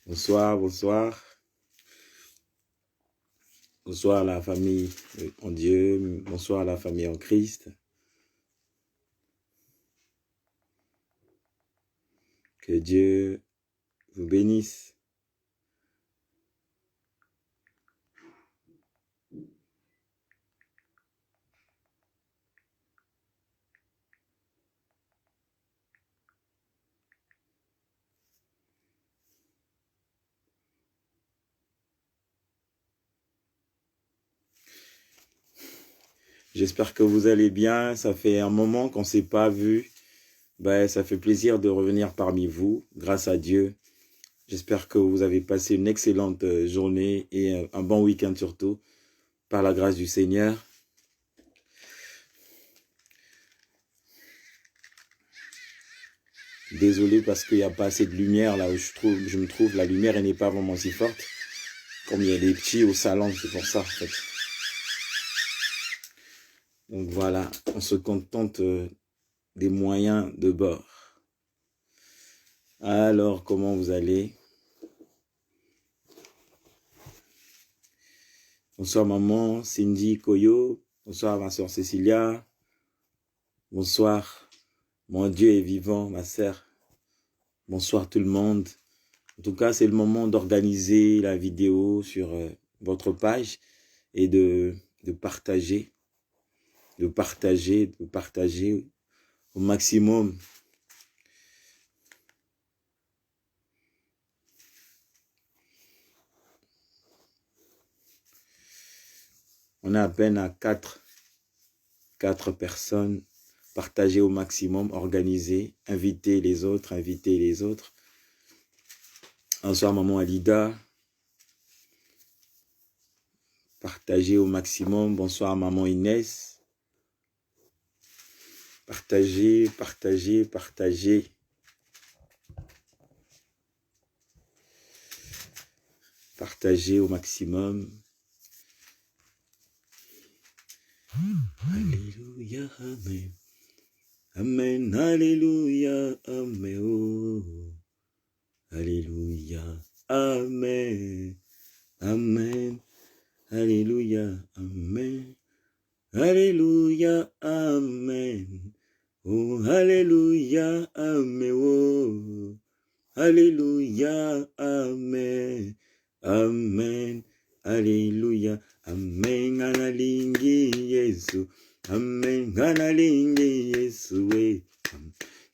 Bonsoir, bonsoir. Bonsoir à la famille en Dieu. Bonsoir à la famille en Christ. Que Dieu vous bénisse. J'espère que vous allez bien. Ça fait un moment qu'on ne s'est pas vu. Ça fait plaisir de revenir parmi vous, grâce à Dieu. J'espère que vous avez passé une excellente journée et un bon week-end surtout, par la grâce du Seigneur. Désolé parce qu'il n'y a pas assez de lumière là où je me trouve. La lumière elle n'est pas vraiment si forte. Comme il y a des petits au salon, c'est pour ça en fait. Donc voilà, on se contente des moyens de bord. Alors, comment vous allez? Bonsoir maman, Cindy, Koyo. Bonsoir ma soeur Cécilia. Bonsoir, mon Dieu est vivant, ma sœur. Bonsoir tout le monde. En tout cas, c'est le moment d'organiser la vidéo sur votre page et de partager au maximum. On est à peine à 4 personnes. Partager au maximum, organiser, inviter les autres. Bonsoir maman Alida. Partager au maximum. Bonsoir maman Inès. Partager. Partager au maximum. Alléluia, amen. Amen, alléluia, amen. Oh. Alléluia, amen. Amen, alléluia, amen. Alléluia, amen. Oh, alléluia, amen. Oh. Alléluia, amen. Amen, alléluia, amen. Analingi Yesu, amen. Analingi Yesu,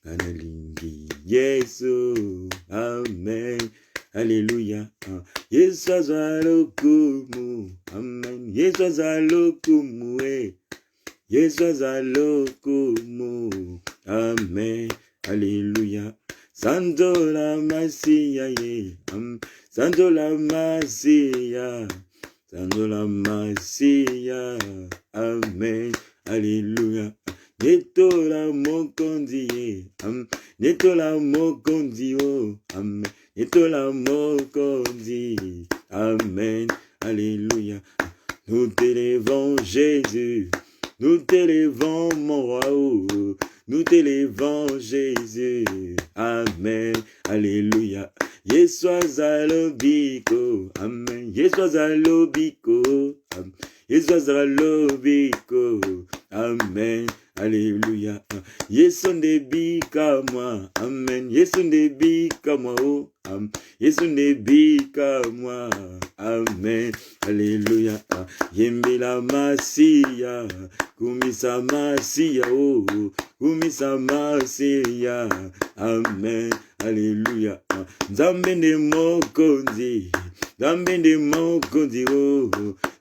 analingi Yesu, amen. Alléluia, Yesu azalokumu, amen. Yesu azalokumu, Yesu azalokumu, amen. Alléluia. Santo la Masia, Santo la Masia, Santo la Masia, amen, alléluia. Neto la mokondi, Neto la mokondi, oh, amen. Neto la mokondi, amen, alléluia. Nous t'élèvons Jésus, nous t'élèvons mon roi, oh. Nous t'élèvons Jésus, amen, alléluia. Yesu azalobiko, amen. Yesu azalobiko, amen. Yesu azalobiko, amen, alléluia. Yesu ndebika moi, amen. Yesu ndebika moi, oh, amen. Yesu ndebika moi, amen, alléluia. Yembela Masia, kumisa Masia, oh, kumisa Masia, amen, alléluia. Nzambe nde mokonzi, Nzambe nde mokonzi, oh,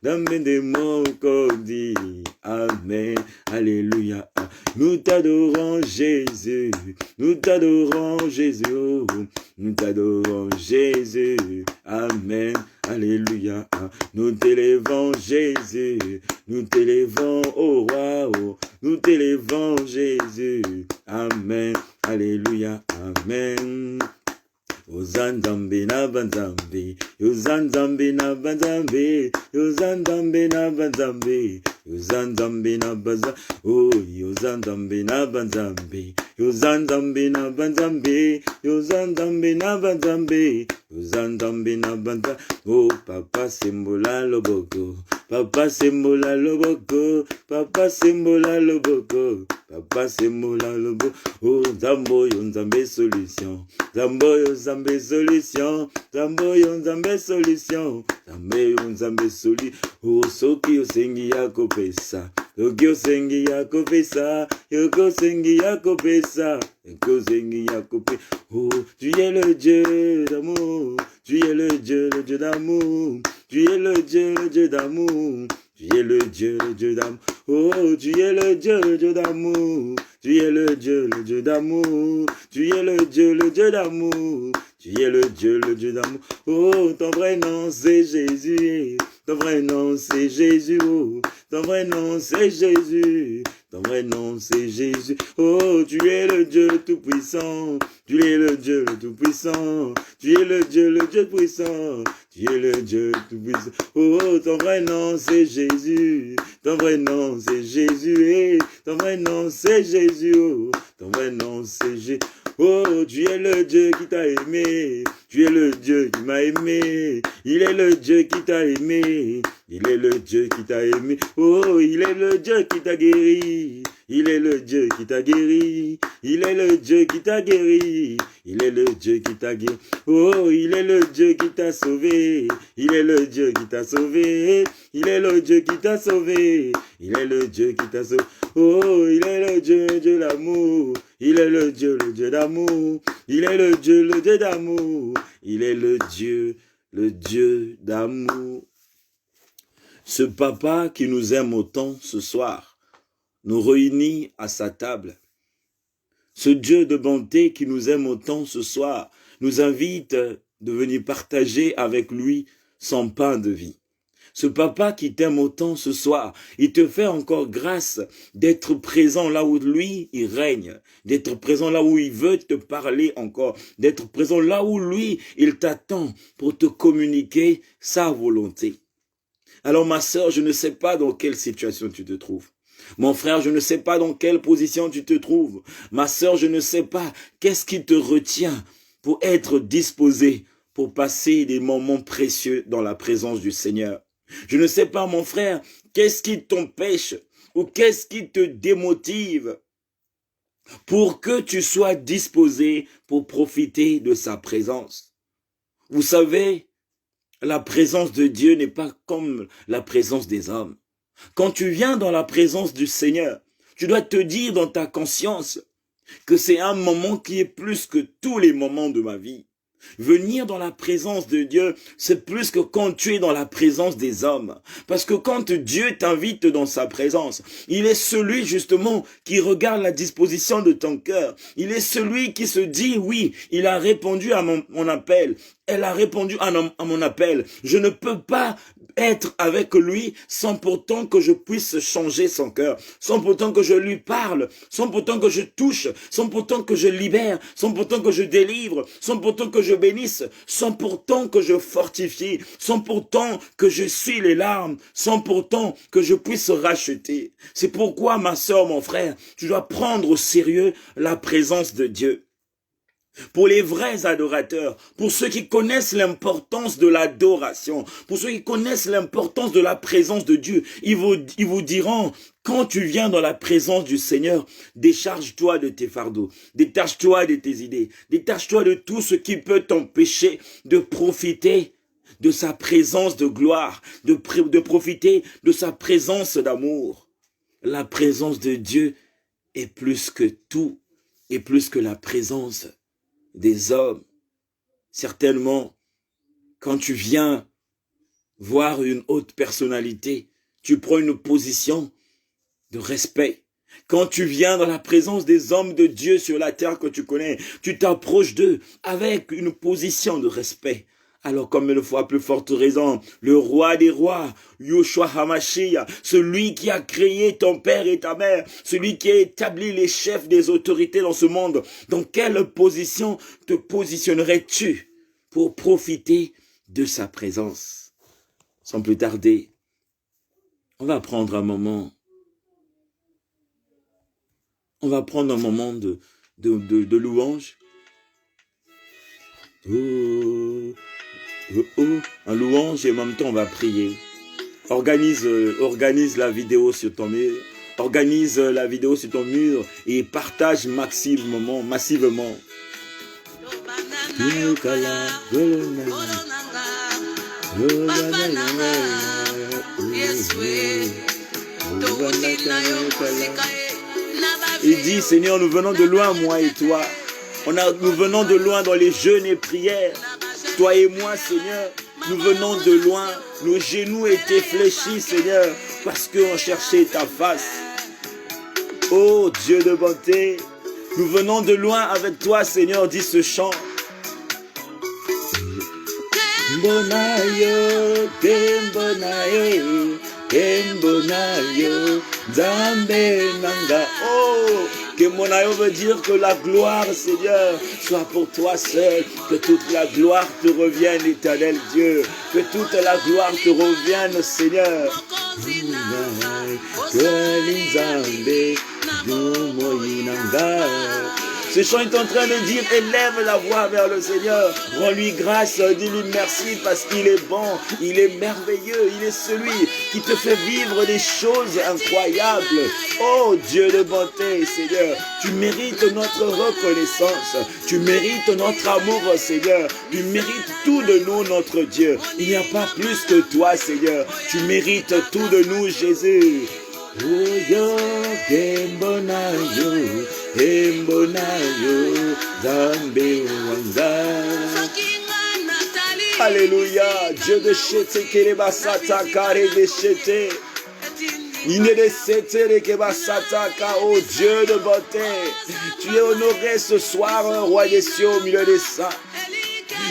Nzambe nde mokonzi, amen, alléluia. Nous t'adorons Jésus, nous t'adorons Jésus, oh, nous t'adorons Jésus, amen, alléluia. Nous t'élèvons Jésus, nous t'élèvons au roi, oh, nous t'élèvons Jésus, amen, alléluia, amen. Ozanzambe na banzambe, Ozanzambe na banzambe, Ozanzambe na banzambe, Ozanzambe na banzambe, oh, Ozanzambe na banzambe, Yozanzambe na banzambe, Yozanzambe na banzambe, Yozanzambe na banzambe. Oh papa sembola loboko, papa sembola loboko, papa sembola loboko, papa sembola loboko. Oh Zambo Yonzambe solution, Zambo Yonzambe solution, Zambo Yonzambe solution, Zambo Yonzambe solution. Oh soki osengi yako pesa, soki osengi yako pesa, yoko sengi yako pesa, yoko sengi yako pesa. Oh tu es le Dieu d'amour, tu es le Dieu d'amour, tu es le Dieu d'amour, tu es le Dieu d'amour. Oh tu es le Dieu d'amour, tu es le Dieu d'amour, tu es le Dieu d'amour, tu es le Dieu d'amour. Oh ton vrai nom c'est Jésus, ton vrai nom c'est Jésus, oh ton vrai nom c'est Jésus. Ton vrai nom c'est Jésus. Oh, tu es le Dieu tout-puissant. Tu es le Dieu tout-puissant. Tu es le Dieu puissant. Tu es le Dieu tout-puissant. Oh, ton vrai nom c'est Jésus. Ton vrai nom c'est Jésus. Ton vrai nom c'est Jésus. Oh, ton vrai nom c'est Jésus. Oh, tu es le Dieu qui t'a aimé. Tu es le Dieu qui m'a aimé. Il est le Dieu qui t'a aimé. Il est le Dieu qui t'a aimé. Oh, il est le Dieu qui t'a guéri. Il est le Dieu qui t'a guéri. Il est le Dieu qui t'a guéri. Il est le Dieu qui t'a guéri. Oh, il est le Dieu qui t'a sauvé. Il est le Dieu qui t'a sauvé. Il est le Dieu qui t'a sauvé. Il est le Dieu qui t'a sauvé. Oh, il est le Dieu d'amour. Il est le Dieu d'amour. Il est le Dieu d'amour. Il est le Dieu d'amour. Ce papa qui nous aime autant ce soir nous réunit à sa table. Ce Dieu de bonté qui nous aime autant ce soir nous invite de venir partager avec lui son pain de vie. Ce papa qui t'aime autant ce soir, il te fait encore grâce d'être présent là où lui, il règne, d'être présent là où il veut te parler encore, d'être présent là où lui, il t'attend pour te communiquer sa volonté. Alors ma sœur, je ne sais pas dans quelle situation tu te trouves. Mon frère, je ne sais pas dans quelle position tu te trouves. Ma sœur, je ne sais pas qu'est-ce qui te retient pour être disposé pour passer des moments précieux dans la présence du Seigneur. Je ne sais pas, mon frère, qu'est-ce qui t'empêche ou qu'est-ce qui te démotive pour que tu sois disposé pour profiter de sa présence. Vous savez, la présence de Dieu n'est pas comme la présence des hommes. Quand tu viens dans la présence du Seigneur, tu dois te dire dans ta conscience que c'est un moment qui est plus que tous les moments de ma vie. Venir dans la présence de Dieu, c'est plus que quand tu es dans la présence des hommes. Parce que quand Dieu t'invite dans sa présence, il est celui justement qui regarde la disposition de ton cœur. Il est celui qui se dit, oui, il a répondu à mon appel. Elle a répondu à mon appel. Je ne peux pas être avec lui sans pourtant que je puisse changer son cœur, sans pourtant que je lui parle, sans pourtant que je touche, sans pourtant que je libère, sans pourtant que je délivre, sans pourtant que je bénisse, sans pourtant que je fortifie, sans pourtant que je suis les larmes, sans pourtant que je puisse racheter. C'est pourquoi, ma sœur, mon frère, tu dois prendre au sérieux la présence de Dieu. Pour les vrais adorateurs, pour ceux qui connaissent l'importance de l'adoration, pour ceux qui connaissent l'importance de la présence de Dieu, ils vous diront, quand tu viens dans la présence du Seigneur, décharge-toi de tes fardeaux, détache-toi de tes idées, détache-toi de tout ce qui peut t'empêcher de profiter de sa présence de gloire, de profiter de sa présence d'amour. La présence de Dieu est plus que tout, et plus que la présence des hommes. Certainement, quand tu viens voir une haute personnalité, tu prends une position de respect. Quand tu viens dans la présence des hommes de Dieu sur la terre que tu connais, tu t'approches d'eux avec une position de respect. Alors, comme une fois plus forte raison, le roi des rois, Yeshua HaMashiach, celui qui a créé ton père et ta mère, celui qui a établi les chefs des autorités dans ce monde, dans quelle position te positionnerais-tu pour profiter de sa présence? Sans plus tarder, on va prendre un moment. On va prendre un moment de louange. Oh, oh, oh, un louange et en même temps on va prier. Organise la vidéo sur ton mur. Organise la vidéo sur ton mur et partage massivement. Il dit, Seigneur, nous venons de loin, moi et toi. Nous venons de loin dans les jeûnes et prières. Toi et moi, Seigneur, nous venons de loin. Nos genoux étaient fléchis, Seigneur, parce qu'on cherchait ta face. Oh Dieu de bonté, nous venons de loin avec toi, Seigneur, dit ce chant. Mbonayo, Kembonayo, Kembonayo, Zambe Nanga. Oh, Kembonayo veut dire que la gloire, Seigneur, soit pour toi seul. Que toute la gloire te revienne, éternel Dieu. Que toute la gloire te revienne, Seigneur. Ce chant est en train de dire, élève la voix vers le Seigneur, rends-lui grâce, dis-lui merci parce qu'il est bon, il est merveilleux, il est celui qui te fait vivre des choses incroyables. Oh Dieu de bonté, Seigneur, tu mérites notre reconnaissance, tu mérites notre amour, Seigneur, tu mérites tout de nous, notre Dieu. Il n'y a pas plus que toi, Seigneur, tu mérites tout de nous, Jésus. Oh yo, Kembonayo, Kembonayo, Zambe Wanga. Alléluia, Dieu de Chete, Kelebasata, Kare de Chete. Iné de Chete, Kebasata, oh Dieu de bonté. Tu es honoré ce soir, roi des cieux, au milieu des saints.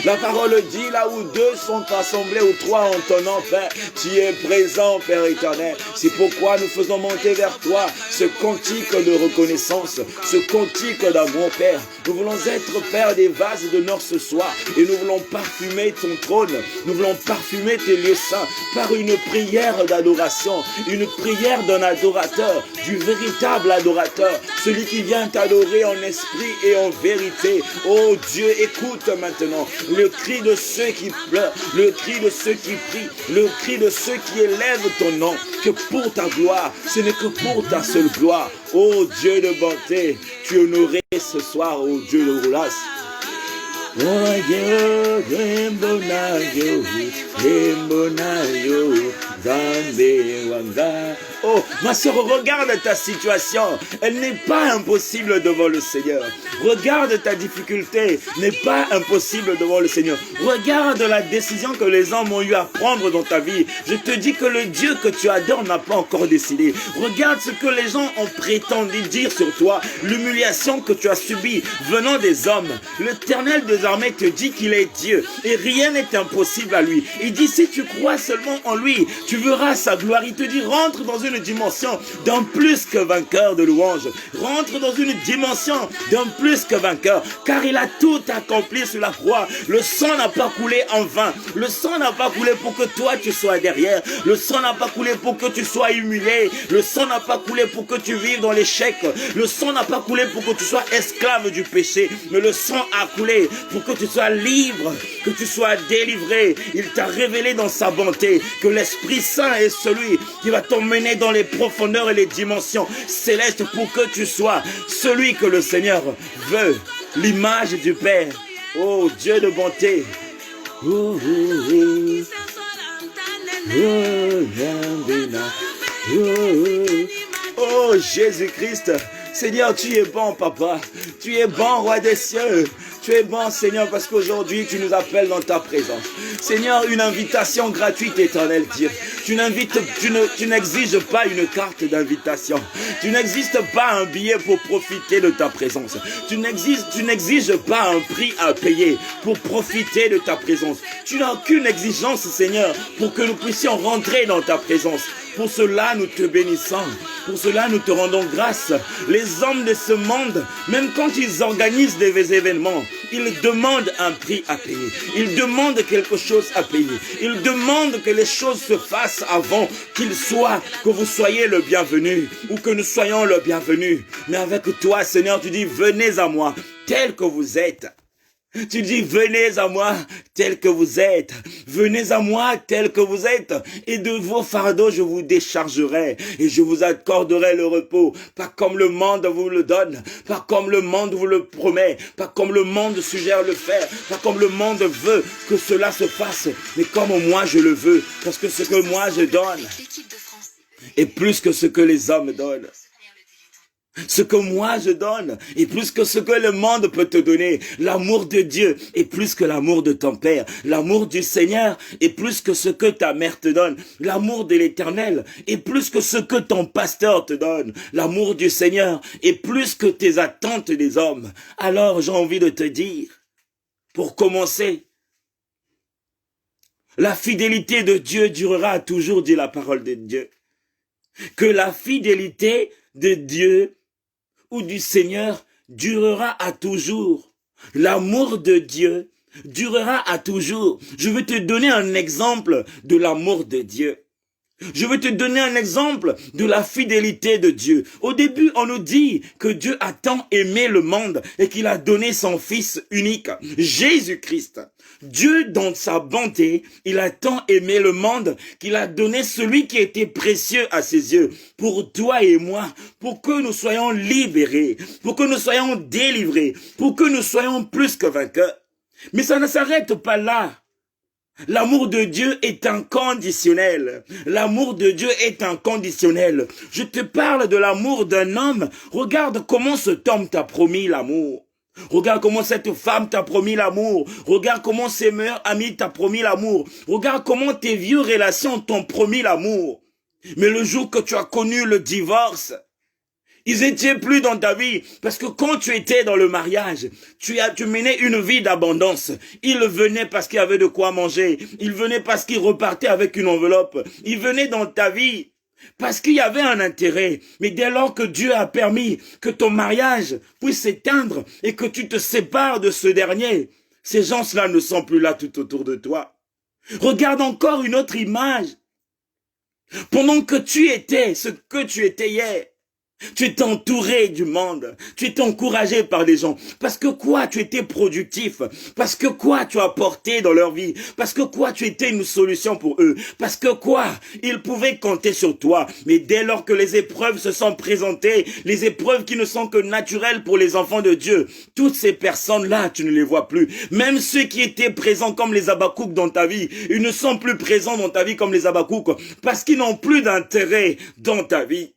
La parole dit, là où deux sont assemblés ou trois en ton nom, Père, tu es présent, Père éternel. C'est pourquoi nous faisons monter vers toi ce cantique de reconnaissance, ce cantique d'amour, Père. Nous voulons être, Père, des vases d'honneur ce soir et nous voulons parfumer ton trône. Nous voulons parfumer tes lieux saints par une prière d'adoration, une prière d'un adorateur, du véritable adorateur, celui qui vient t'adorer en esprit et en vérité. Oh Dieu, écoute maintenant le cri de ceux qui pleurent, le cri de ceux qui prient, le cri de ceux qui élèvent ton nom, que pour ta gloire, ce n'est que pour ta seule gloire. Oh Dieu de bonté, tu es honoré ce soir, oh Dieu de roulas. Oh, ma soeur, regarde ta situation. Elle n'est pas impossible devant le Seigneur. Regarde ta difficulté. N'est pas impossible devant le Seigneur. Regarde la décision que les hommes ont eu à prendre dans ta vie. Je te dis que le Dieu que tu adores n'a pas encore décidé. Regarde ce que les gens ont prétendu dire sur toi. L'humiliation que tu as subie venant des hommes. L'Éternel désormais te dit qu'il est Dieu. Et rien n'est impossible à lui. Il dit, si tu crois seulement en lui, tu verras sa gloire. Il te dit, rentre dans une dimension d'un plus que vainqueur de louange. Rentre dans une dimension d'un plus que vainqueur. Car il a tout accompli sur la croix. Le sang n'a pas coulé en vain. Le sang n'a pas coulé pour que toi tu sois derrière. Le sang n'a pas coulé pour que tu sois humilié. Le sang n'a pas coulé pour que tu vives dans l'échec. Le sang n'a pas coulé pour que tu sois esclave du péché. Mais le sang a coulé pour que tu sois libre, que tu sois délivré. Il t'a révélé dans sa bonté que l'Esprit Saint est celui qui va t'emmener dans les profondeurs et les dimensions célestes pour que tu sois celui que le Seigneur veut, l'image du Père. Oh Dieu de bonté. Oh, oh, oh. Oh Jésus-Christ. Seigneur, tu es bon, Papa. Tu es bon, Roi des cieux. Tu es bon, Seigneur, parce qu'aujourd'hui, tu nous appelles dans ta présence. Seigneur, une invitation gratuite, éternel Dieu. Tu n'exiges pas une carte d'invitation. Tu n'exiges pas un billet pour profiter de ta présence. Tu n'exiges pas un prix à payer pour profiter de ta présence. Tu n'as aucune exigence, Seigneur, pour que nous puissions rentrer dans ta présence. Pour cela, nous te bénissons. Pour cela, nous te rendons grâce. Les hommes de ce monde, même quand ils organisent des événements, ils demandent un prix à payer. Ils demandent quelque chose à payer. Ils demandent que les choses se fassent avant que vous soyez le bienvenu ou que nous soyons le bienvenu. Mais avec toi, Seigneur, tu dis, venez à moi, tel que vous êtes. Tu dis, venez à moi tel que vous êtes. Venez à moi tel que vous êtes. Et de vos fardeaux, je vous déchargerai. Et je vous accorderai le repos. Pas comme le monde vous le donne. Pas comme le monde vous le promet. Pas comme le monde suggère le faire. Pas comme le monde veut que cela se fasse. Mais comme moi je le veux. Parce que ce que moi je donne est plus que ce que les hommes donnent. Ce que moi je donne est plus que ce que le monde peut te donner. L'amour de Dieu est plus que l'amour de ton Père. L'amour du Seigneur est plus que ce que ta mère te donne. L'amour de l'Éternel est plus que ce que ton pasteur te donne. L'amour du Seigneur est plus que tes attentes des hommes. Alors j'ai envie de te dire, pour commencer, la fidélité de Dieu durera toujours, dit la parole de Dieu. Que la fidélité de Dieu ou du Seigneur durera à toujours. L'amour de Dieu durera à toujours. Je vais te donner un exemple de l'amour de Dieu. Je vais te donner un exemple de la fidélité de Dieu. Au début, on nous dit que Dieu a tant aimé le monde et qu'il a donné son Fils unique, Jésus-Christ. Dieu, dans sa bonté, il a tant aimé le monde qu'il a donné celui qui était précieux à ses yeux pour toi et moi, pour que nous soyons libérés, pour que nous soyons délivrés, pour que nous soyons plus que vainqueurs. Mais ça ne s'arrête pas là. L'amour de Dieu est inconditionnel. L'amour de Dieu est inconditionnel. Je te parle de l'amour d'un homme. Regarde comment cet homme t'a promis l'amour. Regarde comment cette femme t'a promis l'amour. Regarde comment ses meilleurs amis t'a promis l'amour. Regarde comment tes vieux relations t'ont promis l'amour. Mais le jour que tu as connu le divorce, ils étaient plus dans ta vie, parce que quand tu étais dans le mariage, tu menais une vie d'abondance. Ils venaient parce qu'il y avait de quoi manger. Ils venaient parce qu'ils repartaient avec une enveloppe. Ils venaient dans ta vie parce qu'il y avait un intérêt. Mais dès lors que Dieu a permis que ton mariage puisse s'éteindre et que tu te sépares de ce dernier, ces gens-là ne sont plus là tout autour de toi. Regarde encore une autre image. Pendant que tu étais ce que tu étais hier, tu étais entouré du monde. Tu étais encouragé par des gens. Parce que quoi, tu étais productif. Parce que quoi, tu as apporté dans leur vie. Parce que quoi, tu étais une solution pour eux. Parce que quoi, ils pouvaient compter sur toi. Mais dès lors que les épreuves se sont présentées, les épreuves qui ne sont que naturelles pour les enfants de Dieu, toutes ces personnes-là, tu ne les vois plus. Même ceux qui étaient présents comme les Habakkuk dans ta vie, ils ne sont plus présents dans ta vie comme les Habakkuk. Parce qu'ils n'ont plus d'intérêt dans ta vie.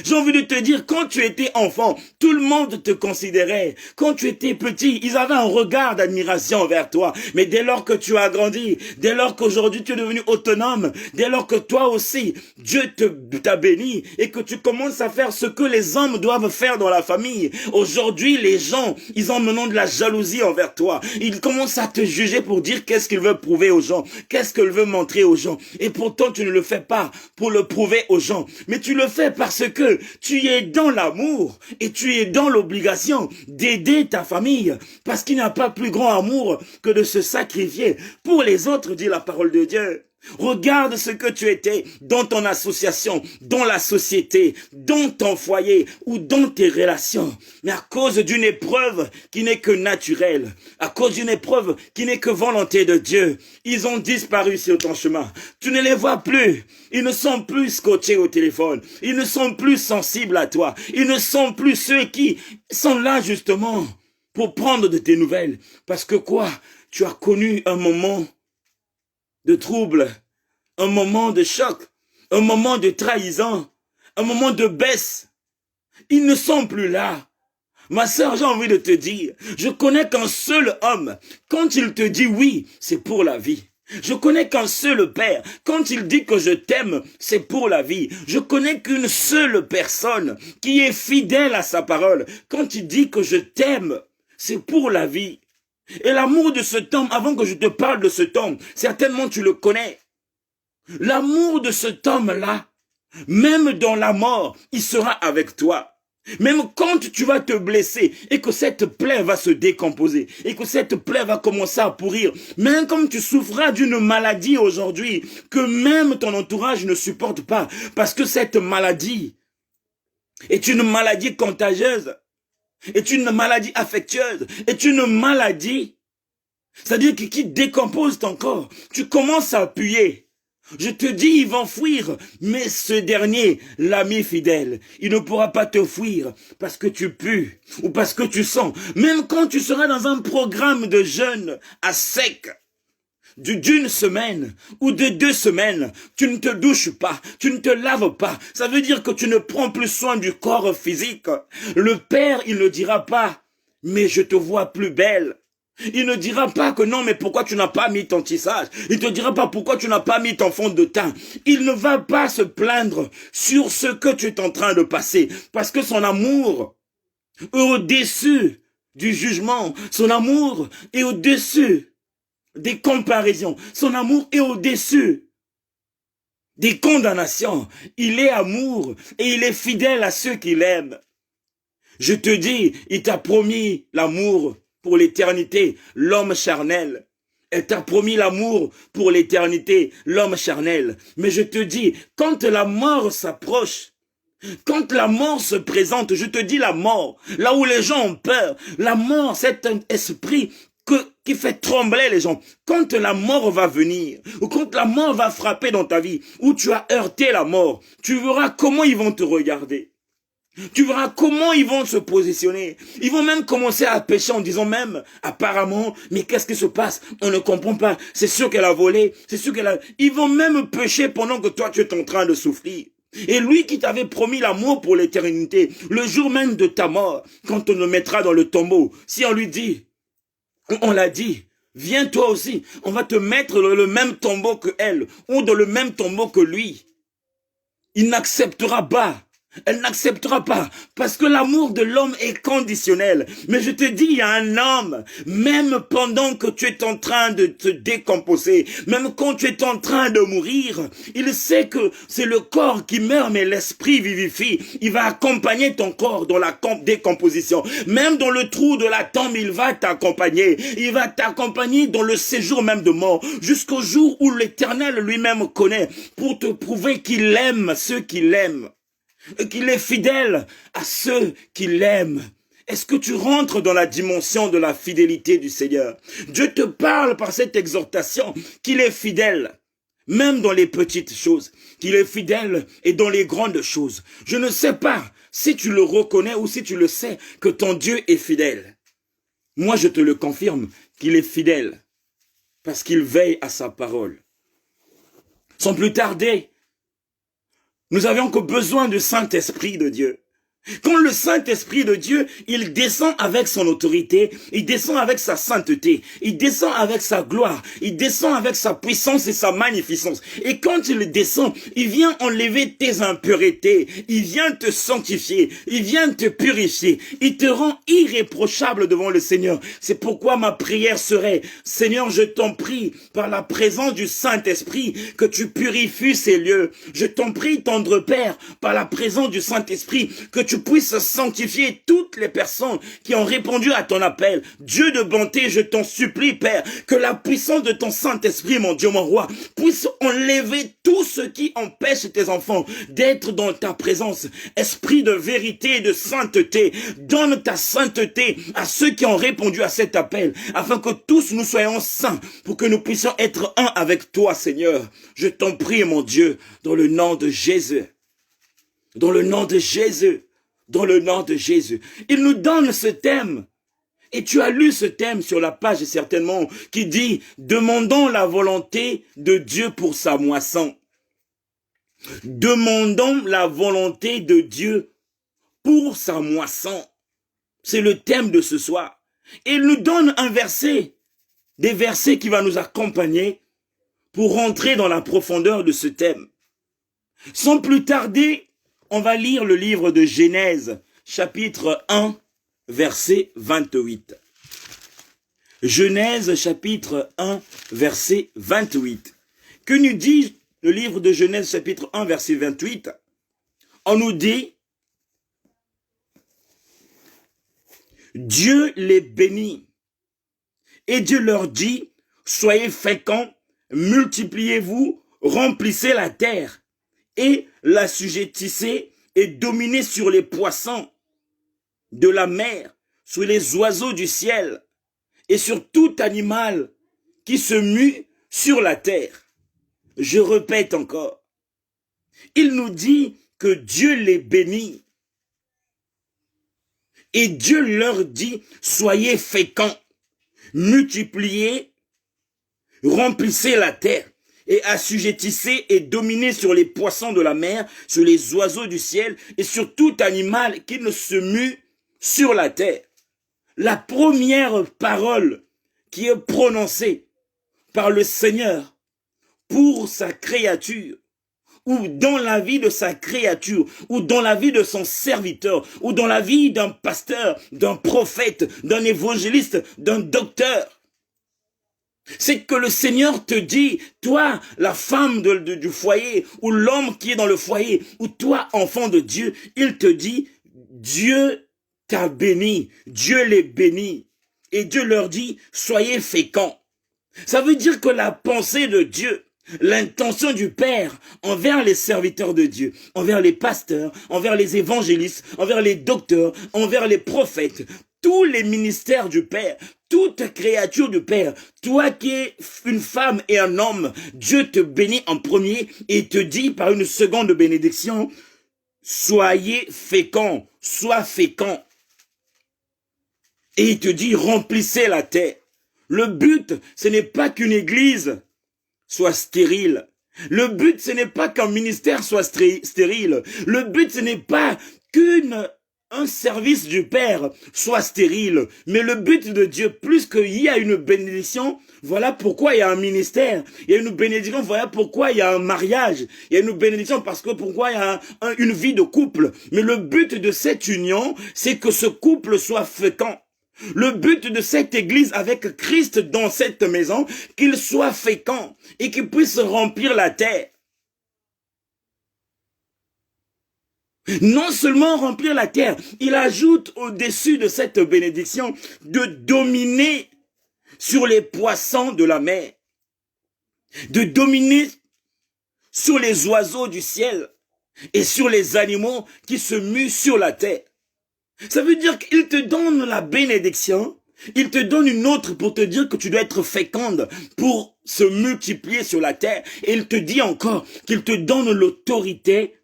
J'ai envie de te dire, quand tu étais enfant, tout le monde te considérait. Quand tu étais petit, ils avaient un regard d'admiration envers toi. Mais dès lors que tu as grandi, dès lors qu'aujourd'hui tu es devenu autonome, dès lors que toi aussi, Dieu t'a béni et que tu commences à faire ce que les hommes doivent faire dans la famille. Aujourd'hui, les gens, ils ont maintenant de la jalousie envers toi. Ils commencent à te juger pour dire qu'est-ce qu'ils veulent prouver aux gens, qu'est-ce qu'ils veulent montrer aux gens. Et pourtant, tu ne le fais pas pour le prouver aux gens, mais tu le fais parce que tu es dans l'amour et tu es dans l'obligation d'aider ta famille parce qu'il n'y a pas plus grand amour que de se sacrifier pour les autres, dit la parole de Dieu. Regarde ce que tu étais dans ton association, dans la société, dans ton foyer ou dans tes relations. Mais à cause d'une épreuve qui n'est que naturelle, à cause d'une épreuve qui n'est que volonté de Dieu, ils ont disparu sur ton chemin. Tu ne les vois plus. Ils ne sont plus scotchés au téléphone. Ils ne sont plus sensibles à toi. Ils ne sont plus ceux qui sont là justement pour prendre de tes nouvelles. Parce que quoi? Tu as connu un moment de trouble, un moment de choc, un moment de trahison, un moment de baisse. Ils ne sont plus là. Ma sœur, j'ai envie de te dire, je connais qu'un seul homme, quand il te dit oui, c'est pour la vie. Je connais qu'un seul père, quand il dit que je t'aime, c'est pour la vie. Je connais qu'une seule personne qui est fidèle à sa parole. Quand il dit que je t'aime, c'est pour la vie. Et l'amour de cet homme, avant que je te parle de cet homme, certainement tu le connais. L'amour de cet homme-là Même dans la mort, il sera avec toi. Même quand tu vas te blesser et que cette plaie va se décomposer et que cette plaie va commencer à pourrir, même comme tu souffras d'une maladie aujourd'hui que même ton entourage ne supporte pas parce que cette maladie est une maladie contagieuse, est une maladie affectueuse, est une maladie, c'est-à-dire qui décompose ton corps. Tu commences à appuyer. Je te dis, ils vont fuir, mais ce dernier, l'ami fidèle, il ne pourra pas te fuir parce que tu pues ou parce que tu sens. Même quand tu seras dans un programme de jeûne à sec, d'une semaine ou de 2 semaines, tu ne te douches pas, tu ne te laves pas. Ça veut dire que tu ne prends plus soin du corps physique. Le Père, il ne dira pas, mais je te vois plus belle. Il ne dira pas que non, mais pourquoi tu n'as pas mis ton tissage? Il te dira pas pourquoi tu n'as pas mis ton fond de teint. Il ne va pas se plaindre sur ce que tu es en train de passer. Parce que son amour est au-dessus du jugement. Son amour est au-dessus des comparaisons. Son amour est au-dessus des condamnations. Il est amour et il est fidèle à ceux qu'il aime. Je te dis, il t'a promis l'amour pour l'éternité, l'homme charnel. Elle t'a promis l'amour pour l'éternité, l'homme charnel. Mais je te dis, quand la mort s'approche, quand la mort se présente, je te dis la mort, là où les gens ont peur, la mort, c'est un esprit qui fait trembler les gens. Quand la mort va venir, ou quand la mort va frapper dans ta vie, où tu as heurté la mort, tu verras comment ils vont te regarder. Tu verras comment ils vont se positionner. Ils vont même commencer à pécher en disant même, apparemment, mais qu'est-ce qui se passe? On ne comprend pas. C'est sûr qu'elle a volé. C'est sûr qu'elle a... Ils vont même pécher pendant que toi, tu es en train de souffrir. Et lui qui t'avait promis l'amour pour l'éternité, le jour même de ta mort, quand on le mettra dans le tombeau, si on lui dit, on l'a dit, viens toi aussi, on va te mettre dans le même tombeau que elle, ou dans le même tombeau que lui. Il n'acceptera pas. Elle n'acceptera pas, parce que l'amour de l'homme est conditionnel. Mais je te dis, il y a un homme, même pendant que tu es en train de te décomposer, même quand tu es en train de mourir, il sait que c'est le corps qui meurt, mais l'esprit vivifie. Il va accompagner ton corps dans la décomposition. Même dans le trou de la tombe, il va t'accompagner. Il va t'accompagner dans le séjour même de mort, jusqu'au jour où l'Éternel lui-même connaît, pour te prouver qu'il aime ceux qui l'aiment. Qu'il est fidèle à ceux qui l'aiment. Est-ce que tu rentres dans la dimension de la fidélité du Seigneur? Dieu te parle par cette exhortation qu'il est fidèle, même dans les petites choses, qu'il est fidèle et dans les grandes choses. Je ne sais pas si tu le reconnais ou si tu le sais que ton Dieu est fidèle. Moi, je te le confirme qu'il est fidèle parce qu'il veille à sa parole. Sans plus tarder, nous avions que besoin du Saint-Esprit de Dieu. Quand le Saint-Esprit de Dieu, il descend avec son autorité, il descend avec sa sainteté, il descend avec sa gloire, il descend avec sa puissance et sa magnificence. Et quand il descend, il vient enlever tes impuretés, il vient te sanctifier, il vient te purifier, il te rend irréprochable devant le Seigneur. C'est pourquoi ma prière serait, Seigneur, je t'en prie, par la présence du Saint-Esprit, que tu purifies ces lieux. Je t'en prie, tendre Père, par la présence du Saint-Esprit, que tu puisses sanctifier toutes les personnes qui ont répondu à ton appel. Dieu de bonté, je t'en supplie, Père, que la puissance de ton Saint-Esprit, mon Dieu, mon roi, puisse enlever tout ce qui empêche tes enfants d'être dans ta présence. Esprit de vérité et de sainteté, donne ta sainteté à ceux qui ont répondu à cet appel, afin que tous nous soyons saints, pour que nous puissions être un avec toi, Seigneur. Je t'en prie, mon Dieu, dans le nom de Jésus. Dans le nom de Jésus. Dans le nom de Jésus. Il nous donne ce thème. Et tu as lu ce thème sur la page certainement qui dit « Demandons la volonté de Dieu pour sa moisson ». Demandons la volonté de Dieu pour sa moisson. C'est le thème de ce soir. Et il nous donne un verset, des versets qui vont nous accompagner pour rentrer dans la profondeur de ce thème. Sans plus tarder, on va lire le livre de Genèse, chapitre 1, verset 28. Genèse, chapitre 1, verset 28. Que nous dit le livre de Genèse, chapitre 1, verset 28? On nous dit, Dieu les bénit. Et Dieu leur dit, soyez féconds, multipliez-vous, remplissez la terre et l'assujettissez et dominez sur les poissons de la mer, sur les oiseaux du ciel et sur tout animal qui se mue sur la terre. Je répète encore, il nous dit que Dieu les bénit et Dieu leur dit, soyez féconds, multipliez, remplissez la terre et assujettissez et dominez sur les poissons de la mer, sur les oiseaux du ciel et sur tout animal qui ne se mue sur la terre. La première parole qui est prononcée par le Seigneur pour sa créature, ou dans la vie de sa créature, ou dans la vie de son serviteur, ou dans la vie d'un pasteur, d'un prophète, d'un évangéliste, d'un docteur, c'est que le Seigneur te dit, toi, la femme du foyer, ou l'homme qui est dans le foyer, ou toi, enfant de Dieu, il te dit, Dieu t'a béni, Dieu les bénit. Et Dieu leur dit, soyez féconds. Ça veut dire que la pensée de Dieu, l'intention du Père envers les serviteurs de Dieu, envers les pasteurs, envers les évangélistes, envers les docteurs, envers les prophètes, tous les ministères du Père, toute créature du Père, toi qui es une femme et un homme, Dieu te bénit en premier et te dit par une seconde bénédiction, soyez féconds, sois féconds. Et il te dit, remplissez la terre. Le but, ce n'est pas qu'une église soit stérile. Le but, ce n'est pas qu'un ministère soit stérile. Le but, ce n'est pas qu'un service du Père soit stérile. Mais le but de Dieu, plus qu'il y a une bénédiction, voilà pourquoi il y a un ministère. Il y a une bénédiction, voilà pourquoi il y a un mariage. Il y a une bénédiction parce que pourquoi il y a une vie de couple. Mais le but de cette union, c'est que ce couple soit fécond. Le but de cette église avec Christ dans cette maison, qu'il soit fécond et qu'il puisse remplir la terre. Non seulement remplir la terre, il ajoute au-dessus de cette bénédiction de dominer sur les poissons de la mer, de dominer sur les oiseaux du ciel et sur les animaux qui se muent sur la terre. Ça veut dire qu'il te donne la bénédiction, il te donne une autre pour te dire que tu dois être féconde pour se multiplier sur la terre. Et il te dit encore qu'il te donne l'autorité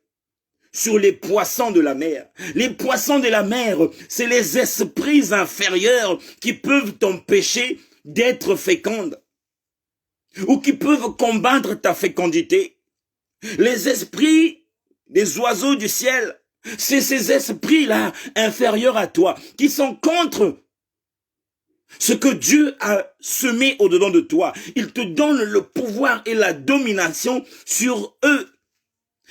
sur les poissons de la mer. Les poissons de la mer, c'est les esprits inférieurs qui peuvent t'empêcher d'être féconde ou qui peuvent combattre ta fécondité. Les esprits des oiseaux du ciel, c'est ces esprits-là inférieurs à toi qui sont contre ce que Dieu a semé au-dedans de toi. Il te donne le pouvoir et la domination sur eux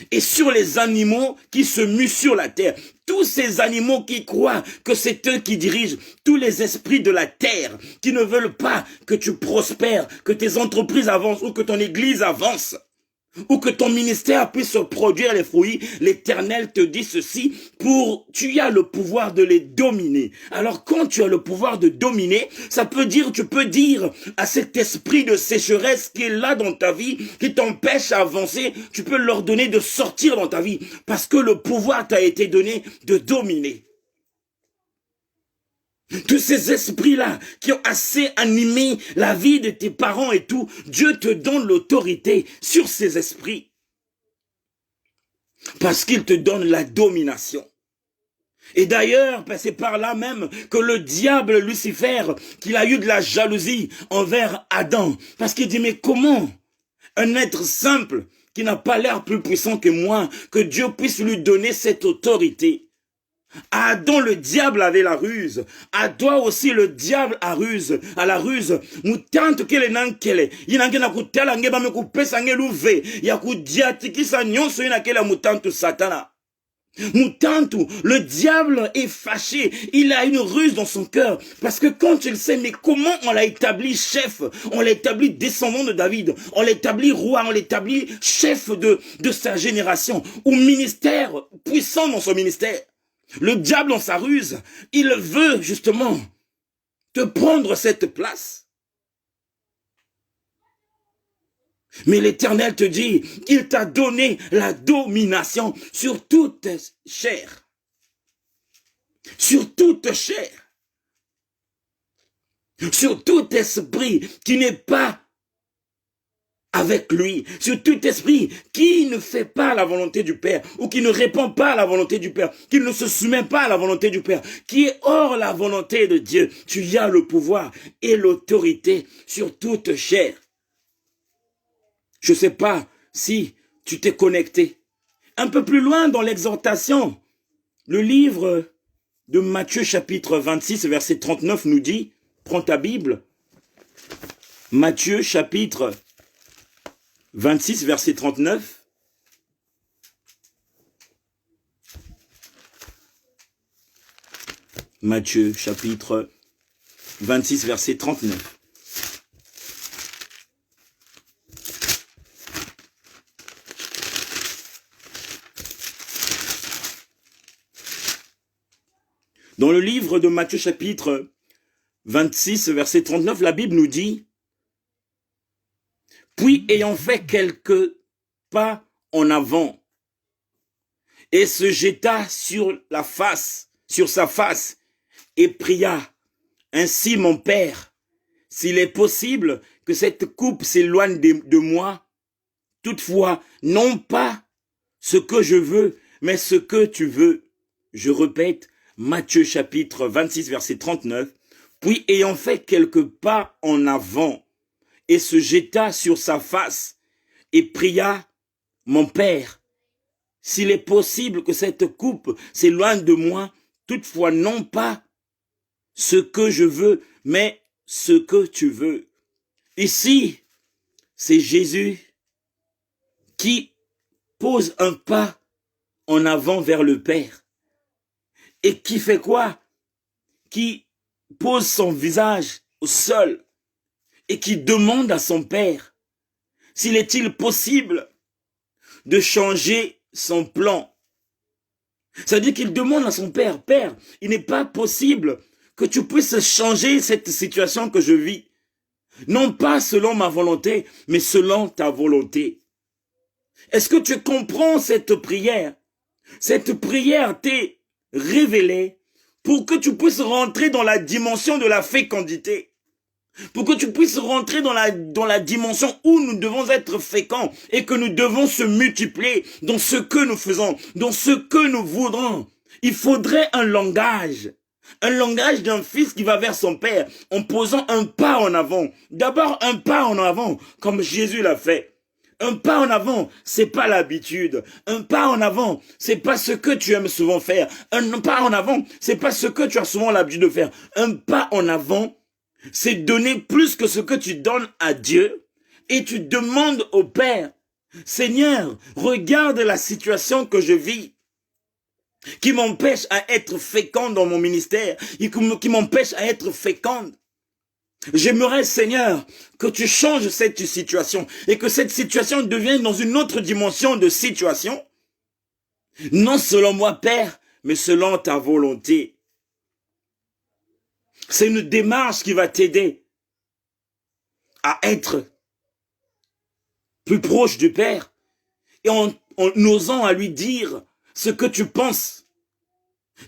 et sur les animaux qui se muent sur la terre. Tous ces animaux qui croient que c'est eux qui dirigent, tous les esprits de la terre qui ne veulent pas que tu prospères, que tes entreprises avancent ou que ton église avance, ou que ton ministère puisse produire les fruits, l'Éternel te dit ceci, tu as le pouvoir de les dominer. Alors quand tu as le pouvoir de dominer, ça peut dire, tu peux dire à cet esprit de sécheresse qui est là dans ta vie, qui t'empêche à avancer, tu peux leur donner de sortir dans ta vie, parce que le pouvoir t'a été donné de dominer. Tous ces esprits-là qui ont assez animé la vie de tes parents et tout, Dieu te donne l'autorité sur ces esprits. Parce qu'il te donne la domination. Et d'ailleurs, c'est par là même que le diable Lucifer, qu'il a eu de la jalousie envers Adam. Parce qu'il dit, mais comment un être simple qui n'a pas l'air plus puissant que moi, que Dieu puisse lui donner cette autorité? À Adam, le diable avait la ruse. À toi aussi, le diable a la ruse. Mutanto kele nankele. Yinange na kutala nge ba me kupesa nge luve. Ya kudiati kisa nyonso yina kele mutanto satana. Moutantou, le diable est fâché, il a une ruse dans son cœur, parce que quand il sait, mais comment on l'a établi chef, on l'a établi descendant de David, on l'a établi roi, on l'a établi chef de sa génération, ou ministère, puissant dans son ministère. Le diable en sa ruse, il veut justement te prendre cette place. Mais l'Éternel te dit, il t'a donné la domination sur toute chair. Sur toute chair. Sur tout esprit qui n'est pas avec lui. Sur tout esprit qui ne fait pas la volonté du Père ou qui ne répond pas à la volonté du Père, qui ne se soumet pas à la volonté du Père, qui est hors la volonté de Dieu. Tu as le pouvoir et l'autorité sur toute chair. Je ne sais pas si tu t'es connecté. Un peu plus loin dans l'exhortation, le livre de Matthieu chapitre 26, verset 39 nous dit, prends ta Bible, Matthieu chapitre 26, verset 39. Matthieu chapitre 26, verset 39. Dans le livre de Matthieu chapitre 26, verset 39, la Bible nous dit, « Puis ayant fait quelques pas en avant, et se jeta sur sa face, et pria, « Ainsi mon Père, s'il est possible que cette coupe s'éloigne de moi, toutefois, non pas ce que je veux, mais ce que tu veux. » Je répète, Matthieu chapitre 26, verset 39. Puis ayant fait quelques pas en avant, et se jeta sur sa face, et pria, « Mon Père, s'il est possible que cette coupe s'éloigne de moi, toutefois non pas ce que je veux, mais ce que tu veux. » Ici, c'est Jésus qui pose un pas en avant vers le Père. Et qui fait quoi? Qui pose son visage au sol et qui demande à son Père s'il est-il possible de changer son plan. C'est-à-dire qu'il demande à son Père, « Père, il n'est pas possible que tu puisses changer cette situation que je vis. Non pas selon ma volonté, mais selon ta volonté. » Est-ce que tu comprends cette prière? Cette prière t'est révélée pour que tu puisses rentrer dans la dimension de la fécondité. Pour que tu puisses rentrer dans la dimension où nous devons être féconds et que nous devons se multiplier dans ce que nous faisons, dans ce que nous voudrons. Il faudrait un langage d'un fils qui va vers son père en posant un pas en avant. D'abord un pas en avant, comme Jésus l'a fait. Un pas en avant, c'est pas l'habitude. Un pas en avant, c'est pas ce que tu aimes souvent faire. Un pas en avant, c'est pas ce que tu as souvent l'habitude de faire. Un pas en avant, c'est donner plus que ce que tu donnes à Dieu et tu demandes au Père, « Seigneur, regarde la situation que je vis, qui m'empêche à être féconde dans mon ministère, et qui m'empêche à être féconde. J'aimerais, Seigneur, que tu changes cette situation et que cette situation devienne dans une autre dimension de situation. Non selon moi, Père, mais selon ta volonté. » C'est une démarche qui va t'aider à être plus proche du Père et en osant à lui dire ce que tu penses.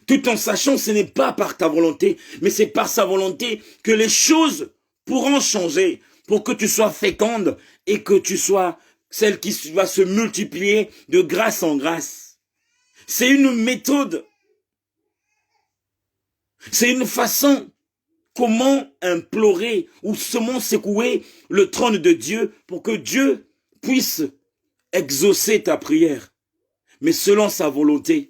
Tout en sachant que ce n'est pas par ta volonté, mais c'est par sa volonté que les choses pourront changer pour que tu sois féconde et que tu sois celle qui va se multiplier de grâce en grâce. C'est une méthode. C'est une façon comment implorer ou seulement secouer le trône de Dieu pour que Dieu puisse exaucer ta prière, mais selon sa volonté.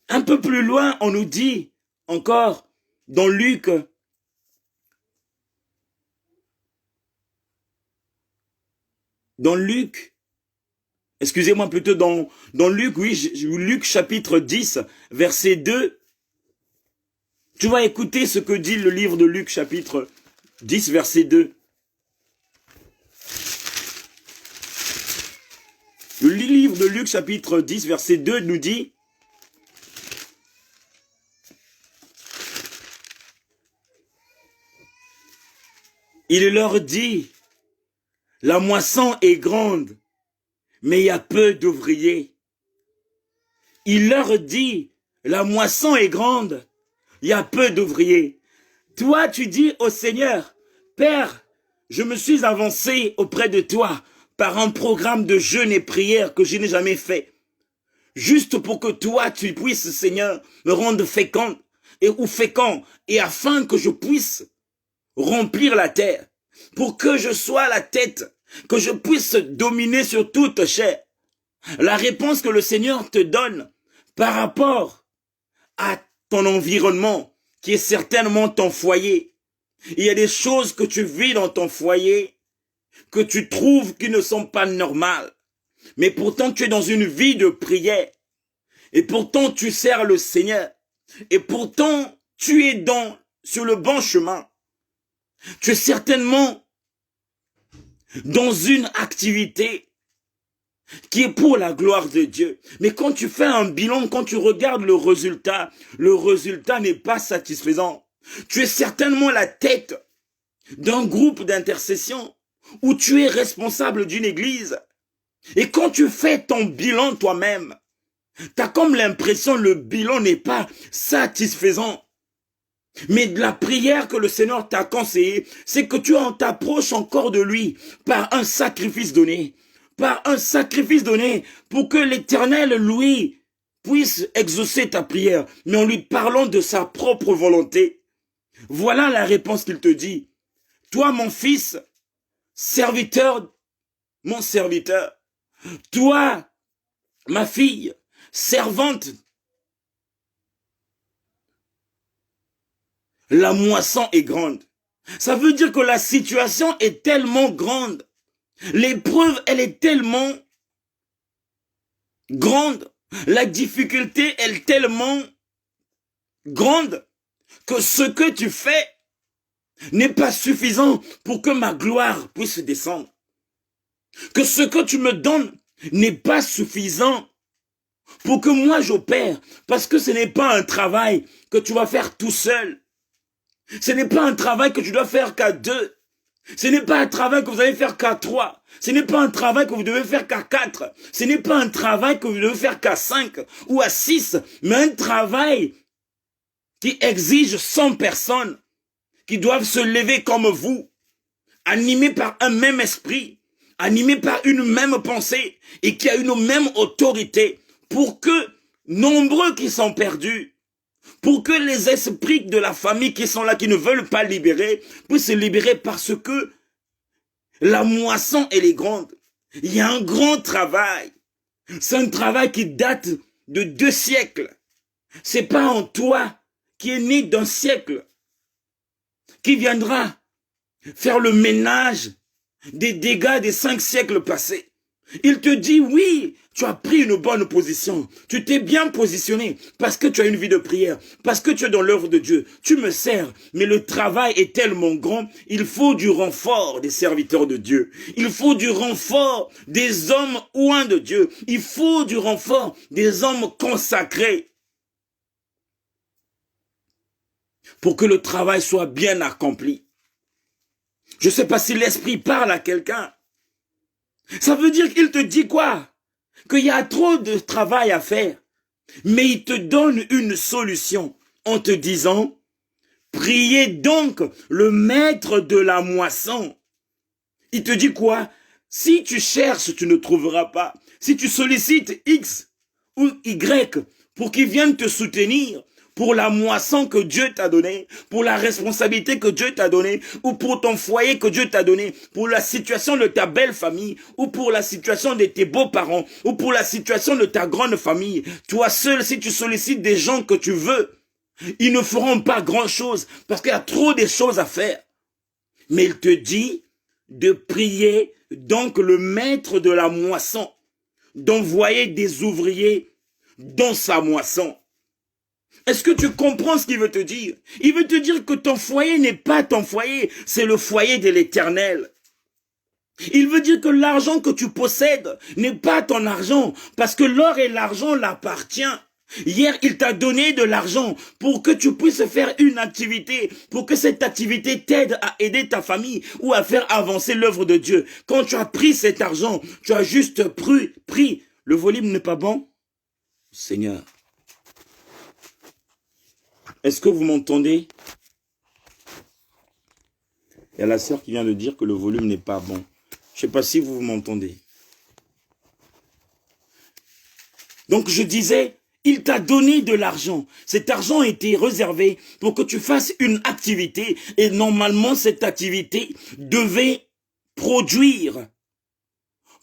Un peu plus loin, on nous dit encore dans Luc, excusez-moi, plutôt dans Luc, oui, Luc chapitre 10, verset 2. Tu vas écouter ce que dit le livre de Luc chapitre 10, verset 2. Le livre de Luc chapitre 10, verset 2 nous dit: il leur dit, la moisson est grande, mais il y a peu d'ouvriers. Il leur dit, la moisson est grande, il y a peu d'ouvriers. Toi, tu dis au Seigneur, Père, je me suis avancé auprès de toi par un programme de jeûne et prière que je n'ai jamais fait. Juste pour que toi, tu puisses, Seigneur, me rendre fécond et afin que je puisse remplir la terre, pour que je sois la tête, que je puisse dominer sur toute chair. La réponse que le Seigneur te donne par rapport à ton environnement, qui est certainement ton foyer. Il y a des choses que tu vis dans ton foyer, que tu trouves qui ne sont pas normales. Mais pourtant tu es dans une vie de prière. Et pourtant tu sers le Seigneur. Et pourtant tu es sur le bon chemin. Tu es certainement dans une activité qui est pour la gloire de Dieu. Mais quand tu fais un bilan, quand tu regardes le résultat n'est pas satisfaisant. Tu es certainement la tête d'un groupe d'intercession où tu es responsable d'une église. Et quand tu fais ton bilan toi-même, tu as comme l'impression que le bilan n'est pas satisfaisant. Mais de la prière que le Seigneur t'a conseillé, c'est que tu t'approches encore de lui par un sacrifice donné. Par un sacrifice donné pour que l'Éternel, lui, puisse exaucer ta prière, mais en lui parlant de sa propre volonté. Voilà la réponse qu'il te dit. Toi, mon fils, serviteur, mon serviteur. Toi, ma fille, servante. La moisson est grande. Ça veut dire que la situation est tellement grande. L'épreuve, elle est tellement grande. La difficulté, elle est tellement grande que ce que tu fais n'est pas suffisant pour que ma gloire puisse descendre. Que ce que tu me donnes n'est pas suffisant pour que moi j'opère. Parce que ce n'est pas un travail que tu vas faire tout seul. Ce n'est pas un travail que tu dois faire qu'à 2. Ce n'est pas un travail que vous allez faire qu'à 3. Ce n'est pas un travail que vous devez faire qu'à 4. Ce n'est pas un travail que vous devez faire qu'à 5 ou à 6. Mais un travail qui exige 100 personnes qui doivent se lever comme vous, animés par un même esprit, animés par une même pensée et qui a une même autorité pour que nombreux qui sont perdus, pour que les esprits de la famille qui sont là, qui ne veulent pas libérer, puissent se libérer parce que la moisson, elle est grande. Il y a un grand travail. C'est un travail qui date de 2 siècles. C'est pas en toi qui est né d'un siècle qui viendra faire le ménage des dégâts des 5 siècles passés. Il te dit, oui, tu as pris une bonne position. Tu t'es bien positionné parce que tu as une vie de prière, parce que tu es dans l'œuvre de Dieu. Tu me sers, mais le travail est tellement grand, il faut du renfort des serviteurs de Dieu. Il faut du renfort des hommes oints de Dieu. Il faut du renfort des hommes consacrés pour que le travail soit bien accompli. Je ne sais pas si l'esprit parle à quelqu'un. Ça veut dire qu'il te dit quoi? Qu'il y a trop de travail à faire. Mais il te donne une solution en te disant, priez donc le maître de la moisson. Il te dit quoi? Si tu cherches, tu ne trouveras pas. Si tu sollicites X ou Y pour qu'il vienne te soutenir, pour la moisson que Dieu t'a donnée, pour la responsabilité que Dieu t'a donnée, ou pour ton foyer que Dieu t'a donné, pour la situation de ta belle famille, ou pour la situation de tes beaux-parents, ou pour la situation de ta grande famille. Toi seul, si tu sollicites des gens que tu veux, ils ne feront pas grand-chose, parce qu'il y a trop de choses à faire. Mais il te dit de prier donc le maître de la moisson. d'envoyer des ouvriers dans sa moisson. Est-ce que tu comprends ce qu'il veut te dire? Il veut te dire que ton foyer n'est pas ton foyer, c'est le foyer de l'Éternel. Il veut dire que l'argent que tu possèdes n'est pas ton argent, parce que l'or et l'argent l'appartiennent. Hier, il t'a donné de l'argent pour que tu puisses faire une activité, pour que cette activité t'aide à aider ta famille ou à faire avancer l'œuvre de Dieu. Quand tu as pris cet argent, tu as juste pris. Le volume n'est pas bon? Seigneur. Est-ce que vous m'entendez? Il y a la sœur qui vient de dire que le volume n'est pas bon. Je ne sais pas si vous m'entendez. Donc je disais, il t'a donné de l'argent. Cet argent a été réservé pour que tu fasses une activité. Et normalement, cette activité devait produire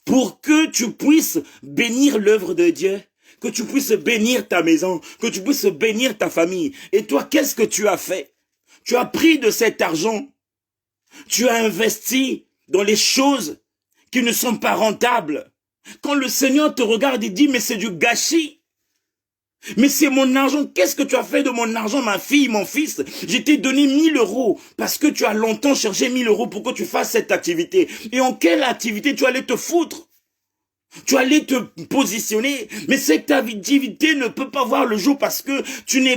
pour que tu puisses bénir l'œuvre de Dieu, que tu puisses bénir ta maison, que tu puisses bénir ta famille. Et toi, qu'est-ce que tu as fait? Tu as pris de cet argent, tu as investi dans les choses qui ne sont pas rentables. Quand le Seigneur te regarde, il dit, mais c'est du gâchis. Mais c'est mon argent. Qu'est-ce que tu as fait de mon argent, ma fille, mon fils? Je t'ai donné 1000 euros parce que tu as longtemps cherché 1000 euros pour que tu fasses cette activité. Et en quelle activité tu allais te foutre? Tu allais te positionner. Mais cette activité ne peut pas voir le jour parce que tu ne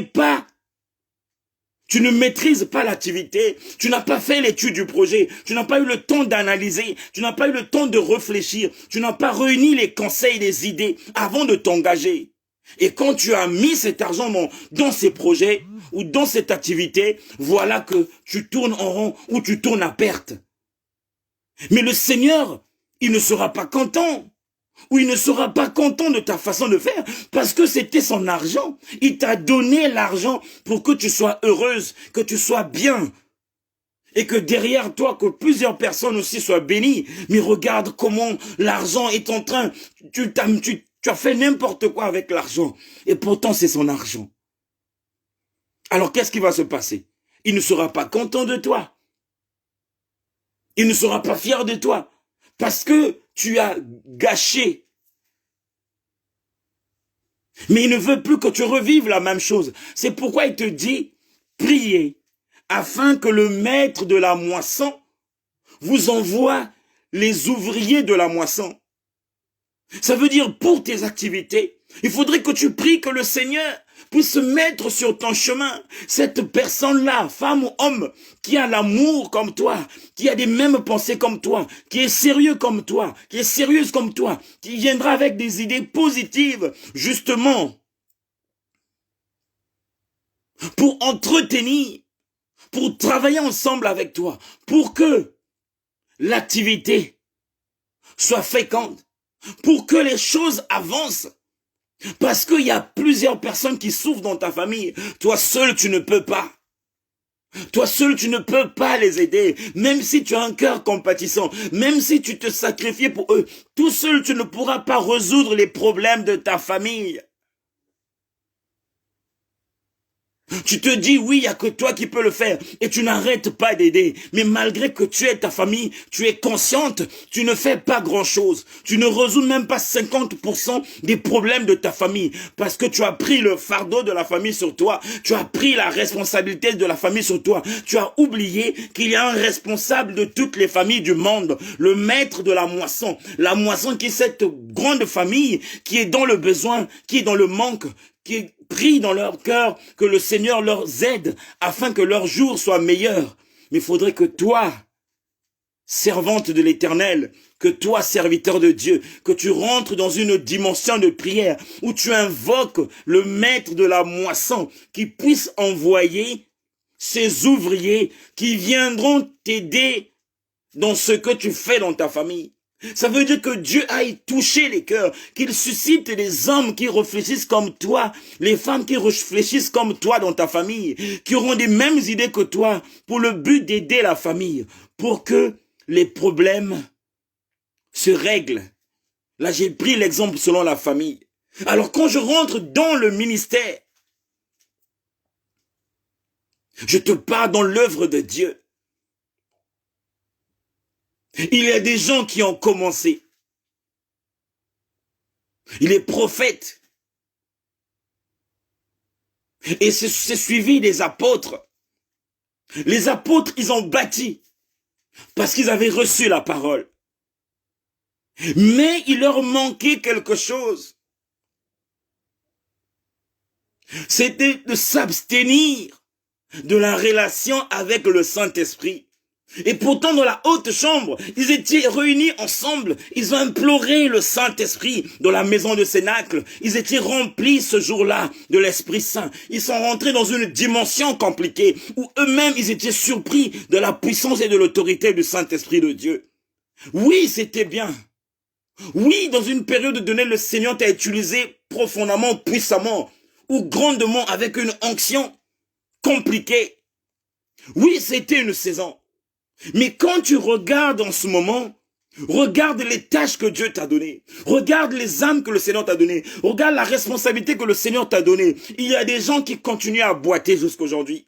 maîtrises pas l'activité, tu n'as pas fait l'étude du projet, tu n'as pas eu le temps d'analyser, tu n'as pas eu le temps de réfléchir, tu n'as pas réuni les conseils, les idées avant de t'engager. Et quand tu as mis cet argent dans ces projets ou dans cette activité, voilà que tu tournes en rond ou tu tournes à perte. Mais le Seigneur, il ne sera pas content. Ou il ne sera pas content de ta façon de faire parce que c'était son argent. Il t'a donné l'argent pour que tu sois heureuse, que tu sois bien. Et que derrière toi, que plusieurs personnes aussi soient bénies. Mais regarde comment l'argent est en train... Tu as fait n'importe quoi avec l'argent. Et pourtant, c'est son argent. Alors, qu'est-ce qui va se passer? Il ne sera pas content de toi. Il ne sera pas fier de toi. Parce que tu as gâché. Mais il ne veut plus que tu revives la même chose. C'est pourquoi il te dit, priez, afin que le maître de la moisson vous envoie les ouvriers de la moisson. Ça veut dire pour tes activités, il faudrait que tu pries que le Seigneur puisse mettre sur ton chemin cette personne-là, femme ou homme, qui a l'amour comme toi, qui a les mêmes pensées comme toi, qui est sérieux comme toi, qui est sérieuse comme toi, qui viendra avec des idées positives, justement, pour entretenir, pour travailler ensemble avec toi, pour que l'activité soit féconde, pour que les choses avancent. Parce qu'il y a plusieurs personnes qui souffrent dans ta famille. Toi seul, tu ne peux pas. Toi seul, tu ne peux pas les aider. Même si tu as un cœur compatissant, même si tu te sacrifies pour eux, tout seul, tu ne pourras pas résoudre les problèmes de ta famille. Tu te dis, oui, il n'y a que toi qui peux le faire. Et tu n'arrêtes pas d'aider. Mais malgré que tu aies ta famille, tu es consciente, tu ne fais pas grand-chose. Tu ne résous même pas 50% des problèmes de ta famille. Parce que tu as pris le fardeau de la famille sur toi. Tu as pris la responsabilité de la famille sur toi. Tu as oublié qu'il y a un responsable de toutes les familles du monde. Le maître de la moisson. La moisson qui est cette grande famille qui est dans le besoin, qui est dans le manque, qui prient dans leur cœur que le Seigneur leur aide afin que leur jour soit meilleur. Mais il faudrait que toi, servante de l'Éternel, que toi, serviteur de Dieu, que tu rentres dans une dimension de prière où tu invoques le maître de la moisson qui puisse envoyer ses ouvriers qui viendront t'aider dans ce que tu fais dans ta famille. Ça veut dire que Dieu aille toucher les cœurs, qu'il suscite les hommes qui réfléchissent comme toi, les femmes qui réfléchissent comme toi dans ta famille, qui auront les mêmes idées que toi pour le but d'aider la famille, pour que les problèmes se règlent. Là, j'ai pris l'exemple selon la famille. Alors, quand je rentre dans le ministère, je te parle dans l'œuvre de Dieu. Il y a des gens qui ont commencé. Il est prophète. Et c'est suivi des apôtres. Les apôtres, ils ont bâti parce qu'ils avaient reçu la parole. Mais il leur manquait quelque chose. C'était de s'abstenir de la relation avec le Saint-Esprit. Et pourtant, dans la haute chambre, ils étaient réunis ensemble. Ils ont imploré le Saint-Esprit dans la maison de Cénacle. Ils étaient remplis ce jour-là de l'Esprit Saint. Ils sont rentrés dans une dimension compliquée où eux-mêmes, ils étaient surpris de la puissance et de l'autorité du Saint-Esprit de Dieu. Oui, c'était bien. Oui, dans une période donnée, le Seigneur t'a utilisé profondément, puissamment ou grandement avec une onction compliquée. Oui, c'était une saison. Mais quand tu regardes en ce moment, regarde les tâches que Dieu t'a données. Regarde les âmes que le Seigneur t'a données. Regarde la responsabilité que le Seigneur t'a donnée. Il y a des gens qui continuent à boiter jusqu'aujourd'hui.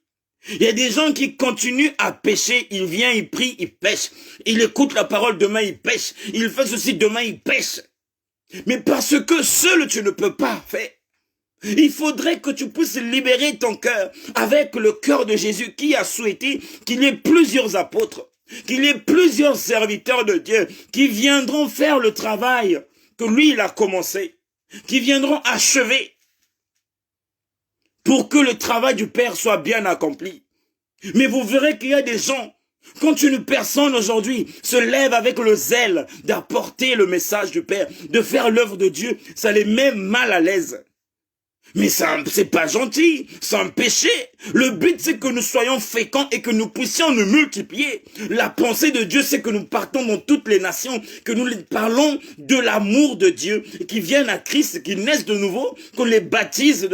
Il y a des gens qui continuent à pécher. Il vient, il prie, il pêche. Il écoute la parole, demain il pêche. Il fait ceci, demain il pêche. Mais parce que seul tu ne peux pas faire. Il faudrait que tu puisses libérer ton cœur avec le cœur de Jésus qui a souhaité qu'il y ait plusieurs apôtres, qu'il y ait plusieurs serviteurs de Dieu qui viendront faire le travail que lui il a commencé, qui viendront achever pour que le travail du Père soit bien accompli. Mais vous verrez qu'il y a des gens, quand une personne aujourd'hui se lève avec le zèle d'apporter le message du Père, de faire l'œuvre de Dieu, ça les met mal à l'aise. Mais ça, c'est pas gentil, c'est un péché. Le but, c'est que nous soyons féconds et que nous puissions nous multiplier. La pensée de Dieu, c'est que nous partons dans toutes les nations, que nous parlons de l'amour de Dieu, qui viennent à Christ, qui naissent de nouveau, qu'on les baptise,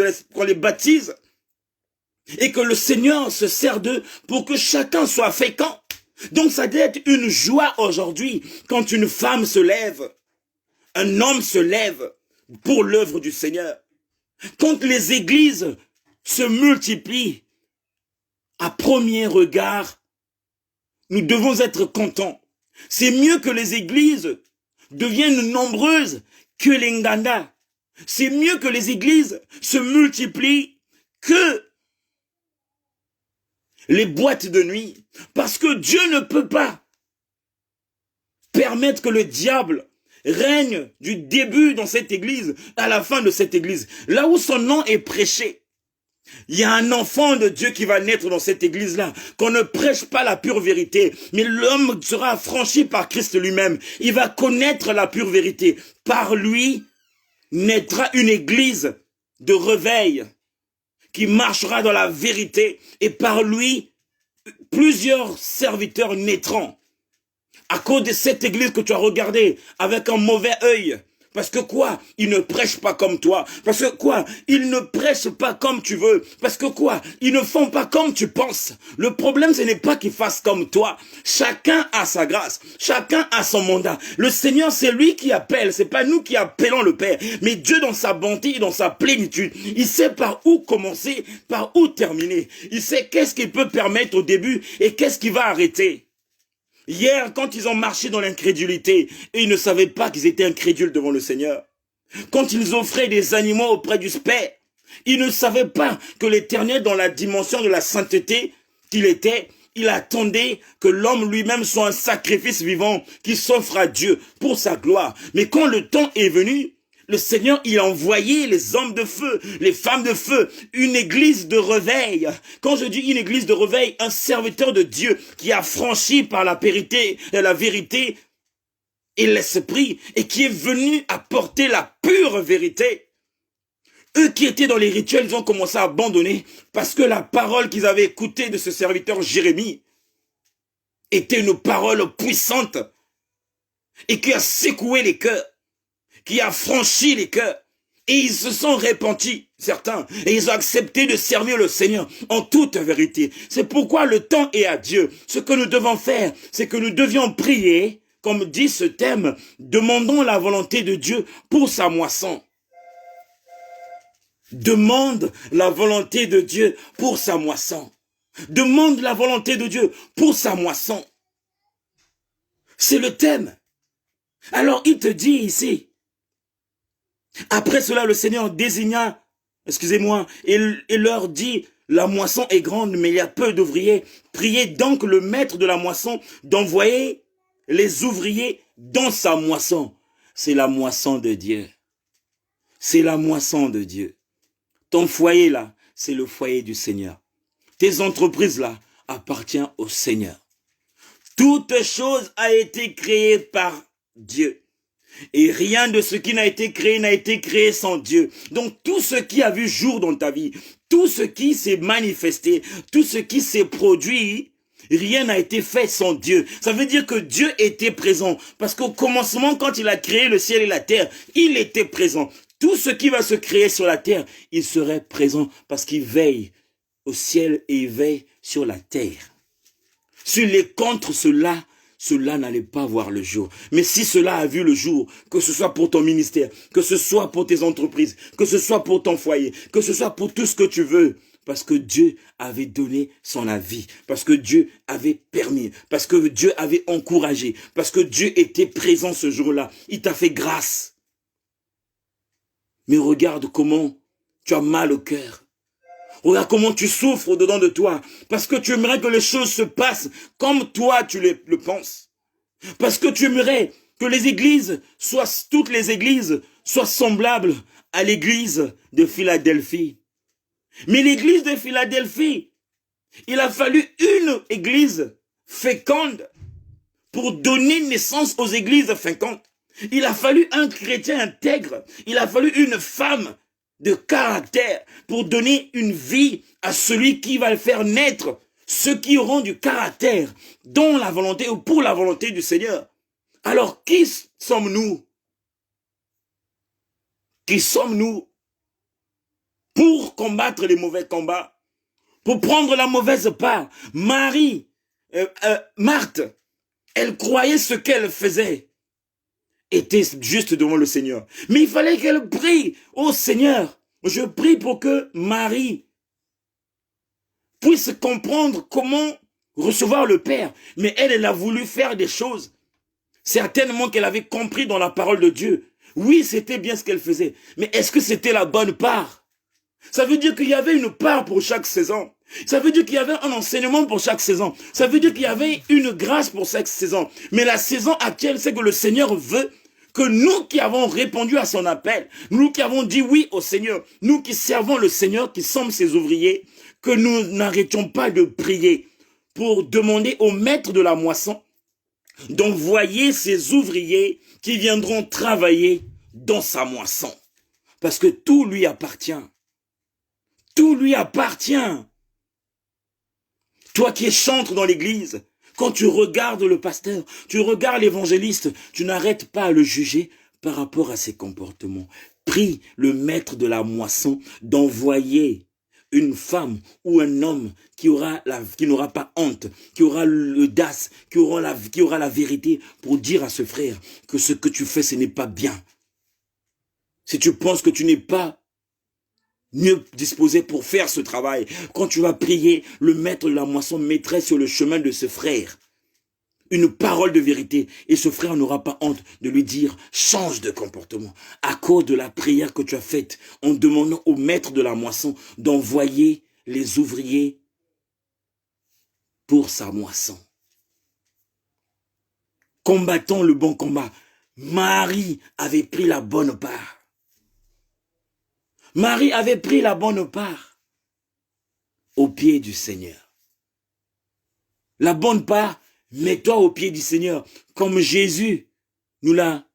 et que le Seigneur se sert d'eux pour que chacun soit fécond. Donc ça doit être une joie aujourd'hui quand une femme se lève, un homme se lève pour l'œuvre du Seigneur. Quand les églises se multiplient, à premier regard, nous devons être contents. C'est mieux que les églises deviennent nombreuses que les Nganda. C'est mieux que les églises se multiplient que les boîtes de nuit. Parce que Dieu ne peut pas permettre que le diable règne du début dans cette église à la fin de cette église. Là où son nom est prêché, il y a un enfant de Dieu qui va naître dans cette église-là, qu'on ne prêche pas la pure vérité, mais l'homme sera affranchi par Christ lui-même. Il va connaître la pure vérité. Par lui naîtra une église de réveil qui marchera dans la vérité, et par lui, plusieurs serviteurs naîtront. À cause de cette église que tu as regardée avec un mauvais œil. Parce que quoi? Ils ne prêchent pas comme toi. Parce que quoi? Ils ne prêchent pas comme tu veux. Parce que quoi? Ils ne font pas comme tu penses. Le problème, ce n'est pas qu'ils fassent comme toi. Chacun a sa grâce. Chacun a son mandat. Le Seigneur, c'est lui qui appelle. C'est pas nous qui appelons le Père. Mais Dieu, dans sa bonté et dans sa plénitude, il sait par où commencer, par où terminer. Il sait qu'est-ce qu'il peut permettre au début et qu'est-ce qui va arrêter. Hier, quand ils ont marché dans l'incrédulité, et ils ne savaient pas qu'ils étaient incrédules devant le Seigneur. Quand ils offraient des animaux auprès du Père, ils ne savaient pas que l'Éternel, dans la dimension de la sainteté qu'il était, il attendait que l'homme lui-même soit un sacrifice vivant qui s'offre à Dieu pour sa gloire. Mais quand le temps est venu, le Seigneur, il a envoyé les hommes de feu, les femmes de feu, une église de réveil. Quand je dis une église de réveil, un serviteur de Dieu qui a franchi par la vérité et l'esprit et qui est venu apporter la pure vérité. Eux qui étaient dans les rituels, ils ont commencé à abandonner parce que la parole qu'ils avaient écoutée de ce serviteur Jérémie était une parole puissante et qui a secoué les cœurs, qui a franchi les cœurs, et ils se sont repentis, certains, et ils ont accepté de servir le Seigneur en toute vérité. C'est pourquoi le temps est à Dieu. Ce que nous devons faire, c'est que nous devions prier, comme dit ce thème, demandons la volonté de Dieu pour sa moisson. Demande la volonté de Dieu pour sa moisson. Demande la volonté de Dieu pour sa moisson. C'est le thème. Alors il te dit ici, Après cela, le Seigneur désigna, excusez-moi, et leur dit, la moisson est grande, mais il y a peu d'ouvriers. Priez donc le maître de la moisson d'envoyer les ouvriers dans sa moisson. C'est la moisson de Dieu. C'est la moisson de Dieu. Ton foyer là, c'est le foyer du Seigneur. Tes entreprises là appartiennent au Seigneur. Toute chose a été créée par Dieu. Et rien de ce qui n'a été créé sans Dieu. Donc tout ce qui a vu jour dans ta vie, tout ce qui s'est manifesté, tout ce qui s'est produit, rien n'a été fait sans Dieu. Ça veut dire que Dieu était présent. Parce qu'au commencement, quand il a créé le ciel et la terre, il était présent. Tout ce qui va se créer sur la terre, il serait présent parce qu'il veille au ciel et il veille sur la terre. S'il est contre cela, cela n'allait pas voir le jour. Mais si cela a vu le jour, que ce soit pour ton ministère, que ce soit pour tes entreprises, que ce soit pour ton foyer, que ce soit pour tout ce que tu veux, parce que Dieu avait donné son avis, parce que Dieu avait permis, parce que Dieu avait encouragé, parce que Dieu était présent ce jour-là, il t'a fait grâce. Mais regarde comment tu as mal au cœur. Regarde comment tu souffres au-dedans de toi. Parce que tu aimerais que les choses se passent comme toi tu le penses. Parce que tu aimerais que les églises, toutes les églises, soient semblables à l'église de Philadelphie. Mais l'église de Philadelphie, il a fallu une église féconde pour donner naissance aux églises fécondes. Il a fallu un chrétien intègre. Il a fallu une femme de caractère pour donner une vie à celui qui va le faire naître, ceux qui auront du caractère dans la volonté ou pour la volonté du Seigneur. Alors qui sommes-nous? Qui sommes-nous pour combattre les mauvais combats, pour prendre la mauvaise part? Marthe, elle croyait ce qu'elle faisait était juste devant le Seigneur. Mais il fallait qu'elle prie. Oh Seigneur, je prie pour que Marie puisse comprendre comment recevoir le Père. Mais elle a voulu faire des choses. Certainement qu'elle avait compris dans la parole de Dieu. Oui, c'était bien ce qu'elle faisait. Mais est-ce que c'était la bonne part? Ça veut dire qu'il y avait une part pour chaque saison. Ça veut dire qu'il y avait un enseignement pour chaque saison. Ça veut dire qu'il y avait une grâce pour chaque saison. Mais la saison actuelle, c'est que le Seigneur veut que nous qui avons répondu à son appel, nous qui avons dit oui au Seigneur, nous qui servons le Seigneur, qui sommes ses ouvriers, que nous n'arrêtions pas de prier pour demander au maître de la moisson d'envoyer ses ouvriers qui viendront travailler dans sa moisson. Parce que tout lui appartient. Tout lui appartient. Toi qui es chantre dans l'église, quand tu regardes le pasteur, tu regardes l'évangéliste, tu n'arrêtes pas à le juger par rapport à ses comportements. Prie le maître de la moisson d'envoyer une femme ou un homme qui n'aura pas honte, qui aura l'audace, qui aura la vérité pour dire à ce frère que ce que tu fais, ce n'est pas bien. Si tu penses que tu n'es pas mieux disposé pour faire ce travail, quand tu vas prier, le maître de la moisson mettrait sur le chemin de ce frère une parole de vérité. Et ce frère n'aura pas honte de lui dire, change de comportement. À cause de la prière que tu as faite, en demandant au maître de la moisson d'envoyer les ouvriers pour sa moisson. Combattons le bon combat. Marie avait pris la bonne part. Marie avait pris la bonne part au pied du Seigneur. La bonne part, mets-toi au pied du Seigneur, comme Jésus nous l'a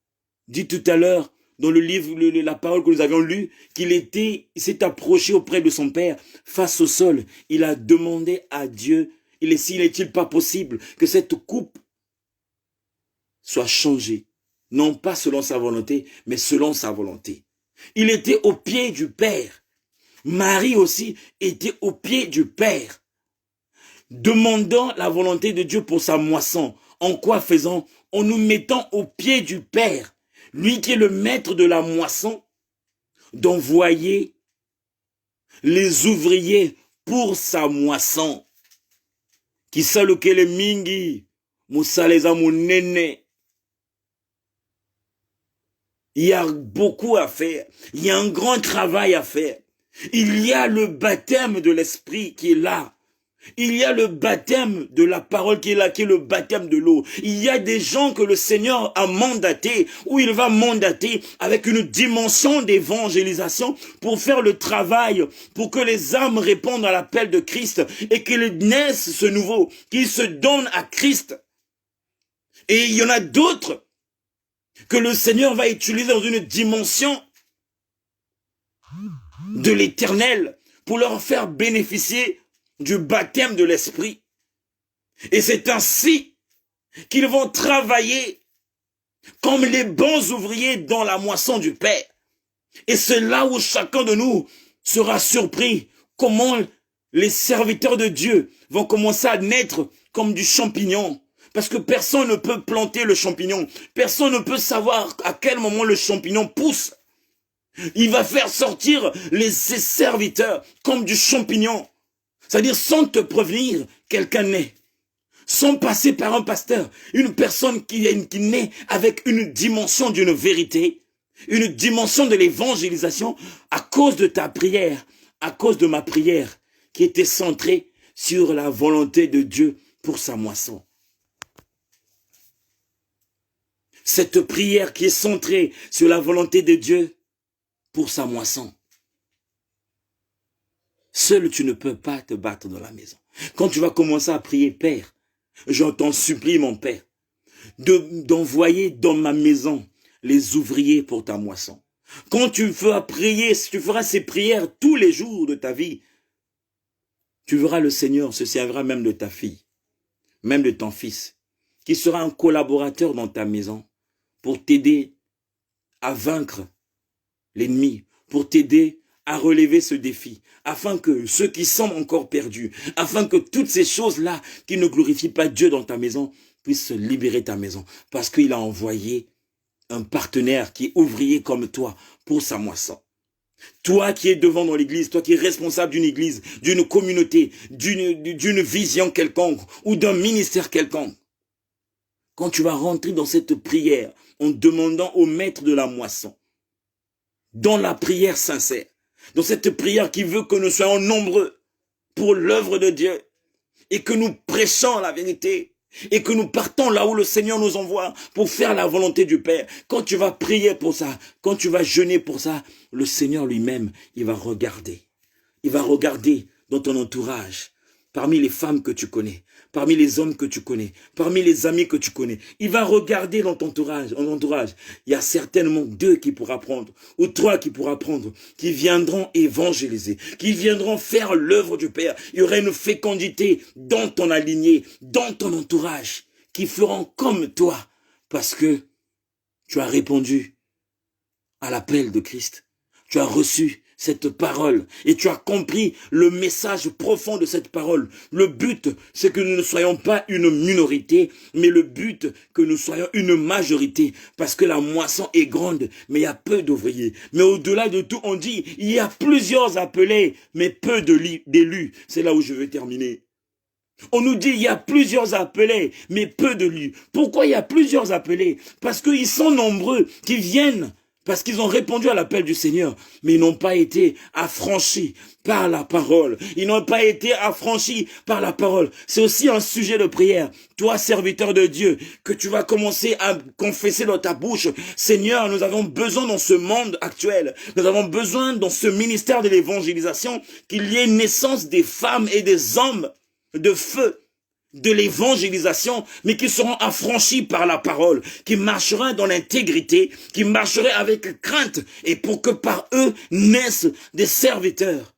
dit tout à l'heure dans le livre, la parole que nous avions lue, il s'est approché auprès de son Père face au sol. Il a demandé à Dieu, s'il n'est-il pas possible que cette coupe soit changée, non pas selon sa volonté, mais selon sa volonté. Il était au pied du Père. Marie aussi était au pied du Père, demandant la volonté de Dieu pour sa moisson. En quoi faisant? En nous mettant au pied du Père, lui qui est le maître de la moisson, d'envoyer les ouvriers pour sa moisson. Qui salukele mingi, musaleza munene. Il y a beaucoup à faire. Il y a un grand travail à faire. Il y a le baptême de l'esprit qui est là. Il y a le baptême de la parole qui est là, qui est le baptême de l'eau. Il y a des gens que le Seigneur a mandatés, ou il va mandater avec une dimension d'évangélisation pour faire le travail, pour que les âmes répondent à l'appel de Christ et qu'ils naissent ce nouveau, qu'ils se donnent à Christ. Et il y en a d'autres que le Seigneur va utiliser dans une dimension de l'éternel pour leur faire bénéficier du baptême de l'esprit. Et c'est ainsi qu'ils vont travailler comme les bons ouvriers dans la moisson du Père. Et c'est là où chacun de nous sera surpris comment les serviteurs de Dieu vont commencer à naître comme du champignon. Parce que personne ne peut planter le champignon. Personne ne peut savoir à quel moment le champignon pousse. Il va faire sortir ses serviteurs comme du champignon. C'est-à-dire sans te prévenir, quelqu'un naît. Sans passer par un pasteur, une personne qui naît avec une dimension d'une vérité, une dimension de l'évangélisation à cause de ta prière, à cause de ma prière qui était centrée sur la volonté de Dieu pour sa moisson. Cette prière qui est centrée sur la volonté de Dieu pour sa moisson. Seul tu ne peux pas te battre dans la maison. Quand tu vas commencer à prier, Père, je t'en supplie mon Père, d'envoyer dans ma maison les ouvriers pour ta moisson. Quand tu feras prier, si tu feras ces prières tous les jours de ta vie, tu verras le Seigneur se servira même de ta fille, même de ton fils, qui sera un collaborateur dans ta maison pour t'aider à vaincre l'ennemi, pour t'aider à relever ce défi, afin que ceux qui sont encore perdus, afin que toutes ces choses-là qui ne glorifient pas Dieu dans ta maison puissent libérer ta maison, parce qu'il a envoyé un partenaire qui est ouvrier comme toi pour sa moisson. Toi qui es devant dans l'église, toi qui es responsable d'une église, d'une communauté, d'une vision quelconque ou d'un ministère quelconque, quand tu vas rentrer dans cette prière en demandant au maître de la moisson, dans la prière sincère, dans cette prière qui veut que nous soyons nombreux pour l'œuvre de Dieu et que nous prêchons la vérité et que nous partons là où le Seigneur nous envoie pour faire la volonté du Père. Quand tu vas prier pour ça, quand tu vas jeûner pour ça, le Seigneur lui-même, il va regarder. Il va regarder dans ton entourage, parmi les femmes que tu connais, parmi les hommes que tu connais, parmi les amis que tu connais. Il va regarder dans ton entourage. Il y a certainement 2 qui pourra prendre, ou 3 qui pourra prendre, qui viendront évangéliser, qui viendront faire l'œuvre du Père. Il y aura une fécondité dans ton alignée, dans ton entourage, qui feront comme toi, parce que tu as répondu à l'appel de Christ. Tu as reçu cette parole et tu as compris le message profond de cette parole. Le but, c'est que nous ne soyons pas une minorité, mais le but, que nous soyons une majorité, parce que la moisson est grande, mais il y a peu d'ouvriers. Mais au-delà de tout, on dit, il y a plusieurs appelés, mais peu d'élus. C'est là où je veux terminer. On nous dit, il y a plusieurs appelés, mais peu d'élus. Pourquoi il y a plusieurs appelés? Parce qu'ils sont nombreux qui viennent, parce qu'ils ont répondu à l'appel du Seigneur, mais ils n'ont pas été affranchis par la parole. Ils n'ont pas été affranchis par la parole. C'est aussi un sujet de prière. Toi, serviteur de Dieu, que tu vas commencer à confesser dans ta bouche, Seigneur, nous avons besoin dans ce monde actuel, nous avons besoin dans ce ministère de l'évangélisation, qu'il y ait naissance des femmes et des hommes de feu, de l'évangélisation, mais qui seront affranchis par la parole, qui marcheront dans l'intégrité, qui marcheront avec crainte, et pour que par eux naissent des serviteurs.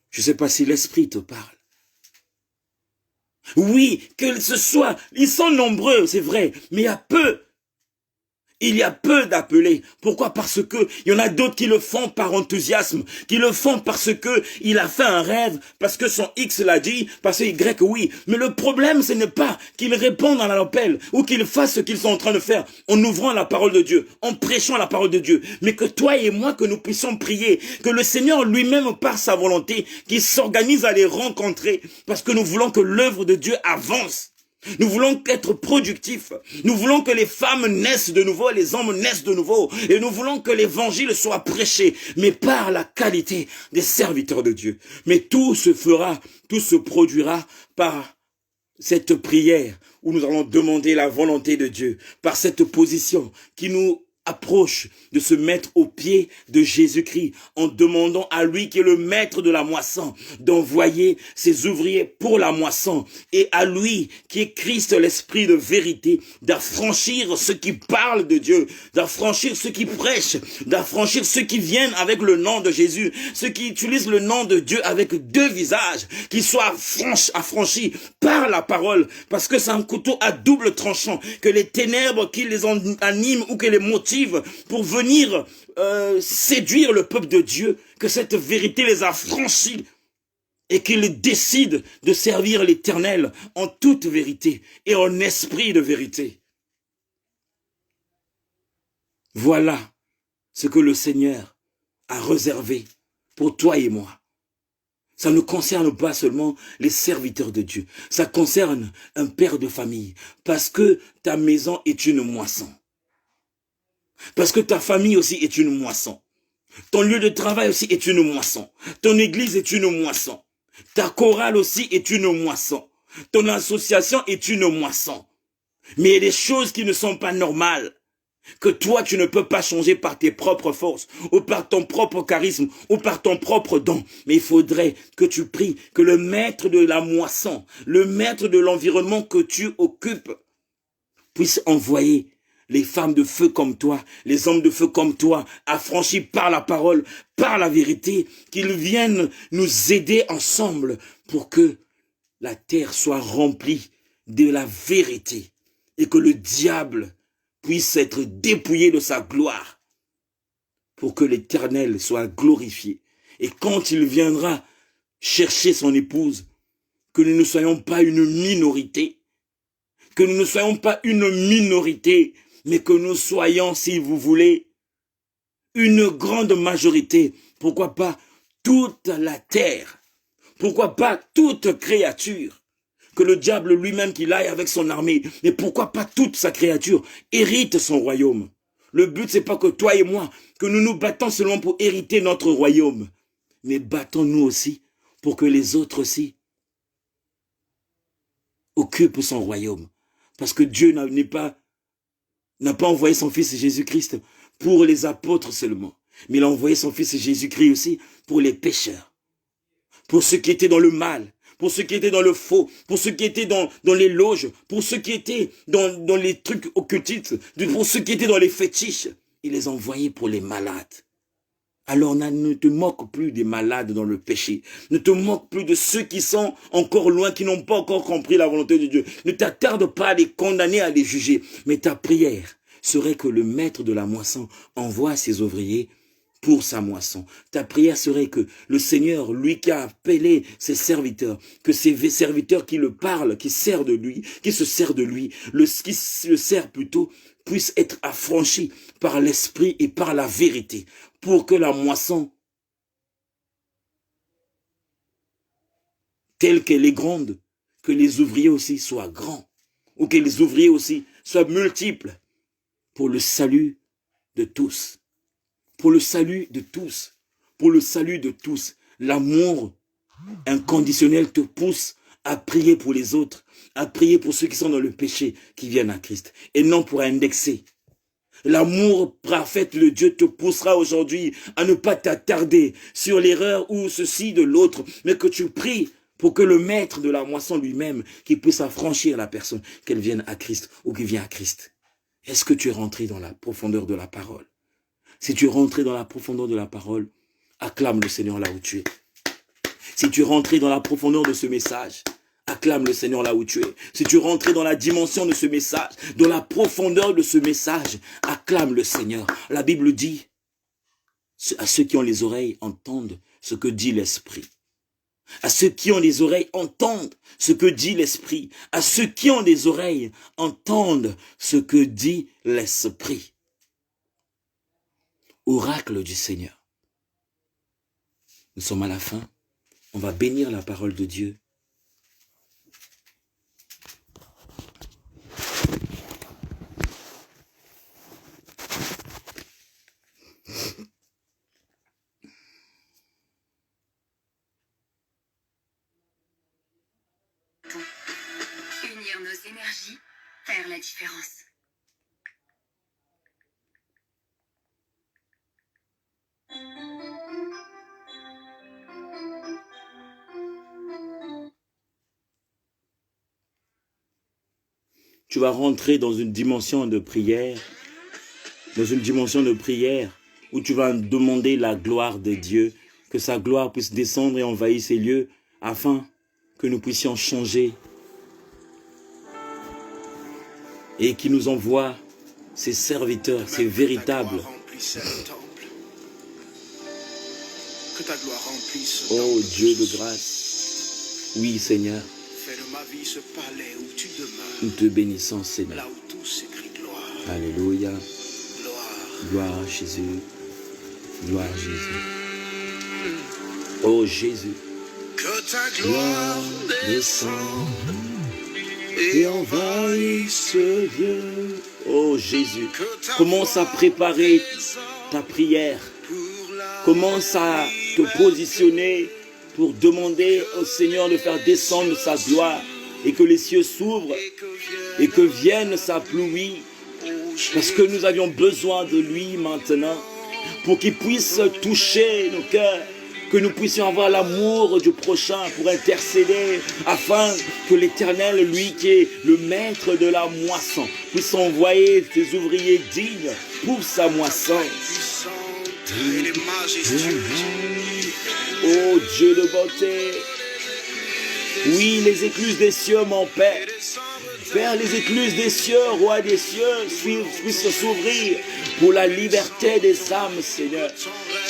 Je ne sais pas si l'Esprit te parle. Oui, que ce soit, ils sont nombreux, c'est vrai, mais il y a peu d'appelés. Pourquoi? Parce que il y en a d'autres qui le font par enthousiasme, qui le font parce que il a fait un rêve, parce que son X l'a dit, parce que Y oui. Mais le problème, ce n'est pas qu'ils répondent à l'appel ou qu'ils fassent ce qu'ils sont en train de faire en ouvrant la parole de Dieu, en prêchant la parole de Dieu, mais que toi et moi, que nous puissions prier, que le Seigneur lui-même, par sa volonté, qui s'organise à les rencontrer, parce que nous voulons que l'œuvre de Dieu avance. Nous voulons être productifs. Nous voulons que les femmes naissent de nouveau, les hommes naissent de nouveau. Et nous voulons que l'évangile soit prêché, mais par la qualité des serviteurs de Dieu. Mais tout se fera, tout se produira par cette prière où nous allons demander la volonté de Dieu, par cette position qui nous approche de se mettre aux pieds de Jésus-Christ en demandant à lui qui est le maître de la moisson d'envoyer ses ouvriers pour la moisson et à lui qui est Christ l'esprit de vérité d'affranchir ceux qui parlent de Dieu, d'affranchir ceux qui prêchent, d'affranchir ceux qui viennent avec le nom de Jésus, ceux qui utilisent le nom de Dieu avec deux visages, qu'ils soient affranchis par la parole parce que c'est un couteau à double tranchant, que les ténèbres qui les animent ou que les motivent pour venir séduire le peuple de Dieu, que cette vérité les a franchis et qu'ils décident de servir l'Éternel en toute vérité et en esprit de vérité. Voilà ce que le Seigneur a réservé pour toi et moi. Ça ne concerne pas seulement les serviteurs de Dieu, ça concerne un père de famille, parce que ta maison est une moisson. Parce que ta famille aussi est une moisson. Ton lieu de travail aussi est une moisson. Ton église est une moisson. Ta chorale aussi est une moisson. Ton association est une moisson. Mais il y a des choses qui ne sont pas normales, que toi tu ne peux pas changer par tes propres forces, ou par ton propre charisme, ou par ton propre don. Mais il faudrait que tu pries, que le maître de la moisson, le maître de l'environnement que tu occupes, puisse envoyer les femmes de feu comme toi, les hommes de feu comme toi, affranchis par la parole, par la vérité, qu'ils viennent nous aider ensemble pour que la terre soit remplie de la vérité et que le diable puisse être dépouillé de sa gloire pour que l'Éternel soit glorifié. Et quand il viendra chercher son épouse, que nous ne soyons pas une minorité, que nous ne soyons pas une minorité, mais que nous soyons, si vous voulez, une grande majorité. Pourquoi pas toute la terre? Pourquoi pas toute créature? Que le diable lui-même qu'il aille avec son armée, mais pourquoi pas toute sa créature hérite son royaume? Le but, c'est pas que toi et moi, que nous nous battons seulement pour hériter notre royaume, mais battons-nous aussi pour que les autres aussi occupent son royaume. Parce que Dieu n'a pas envoyé son fils Jésus-Christ pour les apôtres seulement, mais il a envoyé son fils Jésus-Christ aussi pour les pécheurs, pour ceux qui étaient dans le mal, pour ceux qui étaient dans le faux, pour ceux qui étaient dans les loges, pour ceux qui étaient dans les trucs occultistes, pour ceux qui étaient dans les fétiches. Il les a envoyés pour les malades. Alors ne te moque plus des malades dans le péché. Ne te moque plus de ceux qui sont encore loin, qui n'ont pas encore compris la volonté de Dieu. Ne t'attarde pas à les condamner, à les juger. Mais ta prière serait que le maître de la moisson envoie ses ouvriers pour sa moisson. Ta prière serait que le Seigneur, lui qui a appelé ses serviteurs, que ses serviteurs qui le parlent, qui servent de lui, qui se servent de lui, qui le sert plutôt, puissent être affranchis par l'esprit et par la vérité, pour que la moisson, telle qu'elle est grande, que les ouvriers aussi soient grands, ou que les ouvriers aussi soient multiples, pour le salut de tous. Pour le salut de tous. Pour le salut de tous. L'amour inconditionnel te pousse à prier pour les autres, à prier pour ceux qui sont dans le péché, qui viennent à Christ, et non pour indexer. L'amour parfait de Dieu te poussera aujourd'hui à ne pas t'attarder sur l'erreur ou ceci de l'autre, mais que tu pries pour que le maître de la moisson lui-même, qui puisse affranchir la personne, qu'elle vienne à Christ ou qui vient à Christ. Est-ce que tu es rentré dans la profondeur de la parole? Si tu es rentré dans la profondeur de la parole, acclame le Seigneur là où tu es. Si tu es rentré dans la profondeur de ce message, acclame le Seigneur là où tu es. Si tu es rentré dans la dimension de ce message, dans la profondeur de ce message, acclame le Seigneur. La Bible dit, à ceux qui ont les oreilles, entendent ce que dit l'Esprit. À ceux qui ont des oreilles, entendent ce que dit l'Esprit. À ceux qui ont des oreilles, entendent ce que dit l'Esprit. Oracle du Seigneur. Nous sommes à la fin. On va bénir la parole de Dieu. nos énergies faire la différence. Tu vas rentrer dans une dimension de prière, où tu vas demander la gloire de Dieu, que sa gloire puisse descendre et envahir ces lieux, afin que nous puissions changer et qu'il nous envoie ses serviteurs, ses véritables. Que ta gloire remplisse. Oh Dieu de grâce, oui Seigneur, fais de ma vie ce palais où tu demeures. Nous te bénissons Seigneur. Là où tout s'écrit gloire. Alléluia. Gloire. Gloire à Jésus. Gloire à Jésus. Oh Jésus. Que ta gloire descende et envahisse ce lieu. Oh Jésus, commence à préparer ta prière. Commence à te positionner pour demander au Seigneur de faire descendre sa gloire et que les cieux s'ouvrent et que vienne sa pluie, parce que nous avions besoin de lui maintenant pour qu'il puisse toucher nos cœurs, que nous puissions avoir l'amour du prochain pour intercéder, afin que l'Éternel, lui qui est le maître de la moisson, puisse envoyer ses ouvriers dignes pour sa moisson. Oh Dieu de bonté, oui, les écluses des cieux, mon Père, Père, les écluses des cieux, roi des cieux, puissent s'ouvrir pour la liberté des âmes, Seigneur.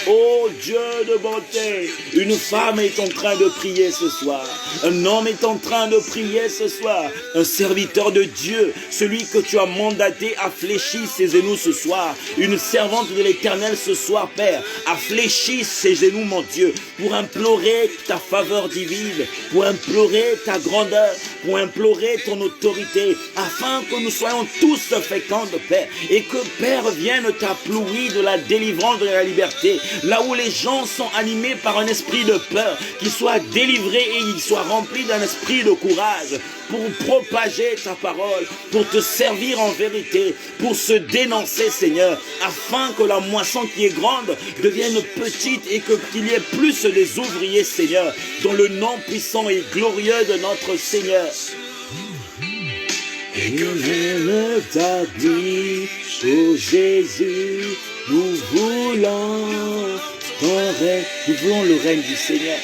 Oh Dieu de bonté, une femme est en train de prier ce soir. Un homme est en train de prier ce soir. Un serviteur de Dieu, celui que tu as mandaté a fléchi ses genoux ce soir. Une servante de l'Éternel ce soir, Père, a fléchi ses genoux, mon Dieu, pour implorer ta faveur divine, pour implorer ta grandeur, pour implorer ton autorité, afin que nous soyons tous féconds, Père, et que, Père, vienne ta pluie de la délivrance, de la liberté, là où les gens sont animés par un esprit de peur, qu'ils soient délivrés et ils soient remplis d'un esprit de courage pour propager ta parole, pour te servir en vérité, pour se dénoncer, Seigneur, afin que la moisson qui est grande devienne petite et qu'il y ait plus des ouvriers, Seigneur, dans le nom puissant et glorieux de notre Seigneur. Et que t'a dit, oh Jésus, nous voulons le règne du Seigneur.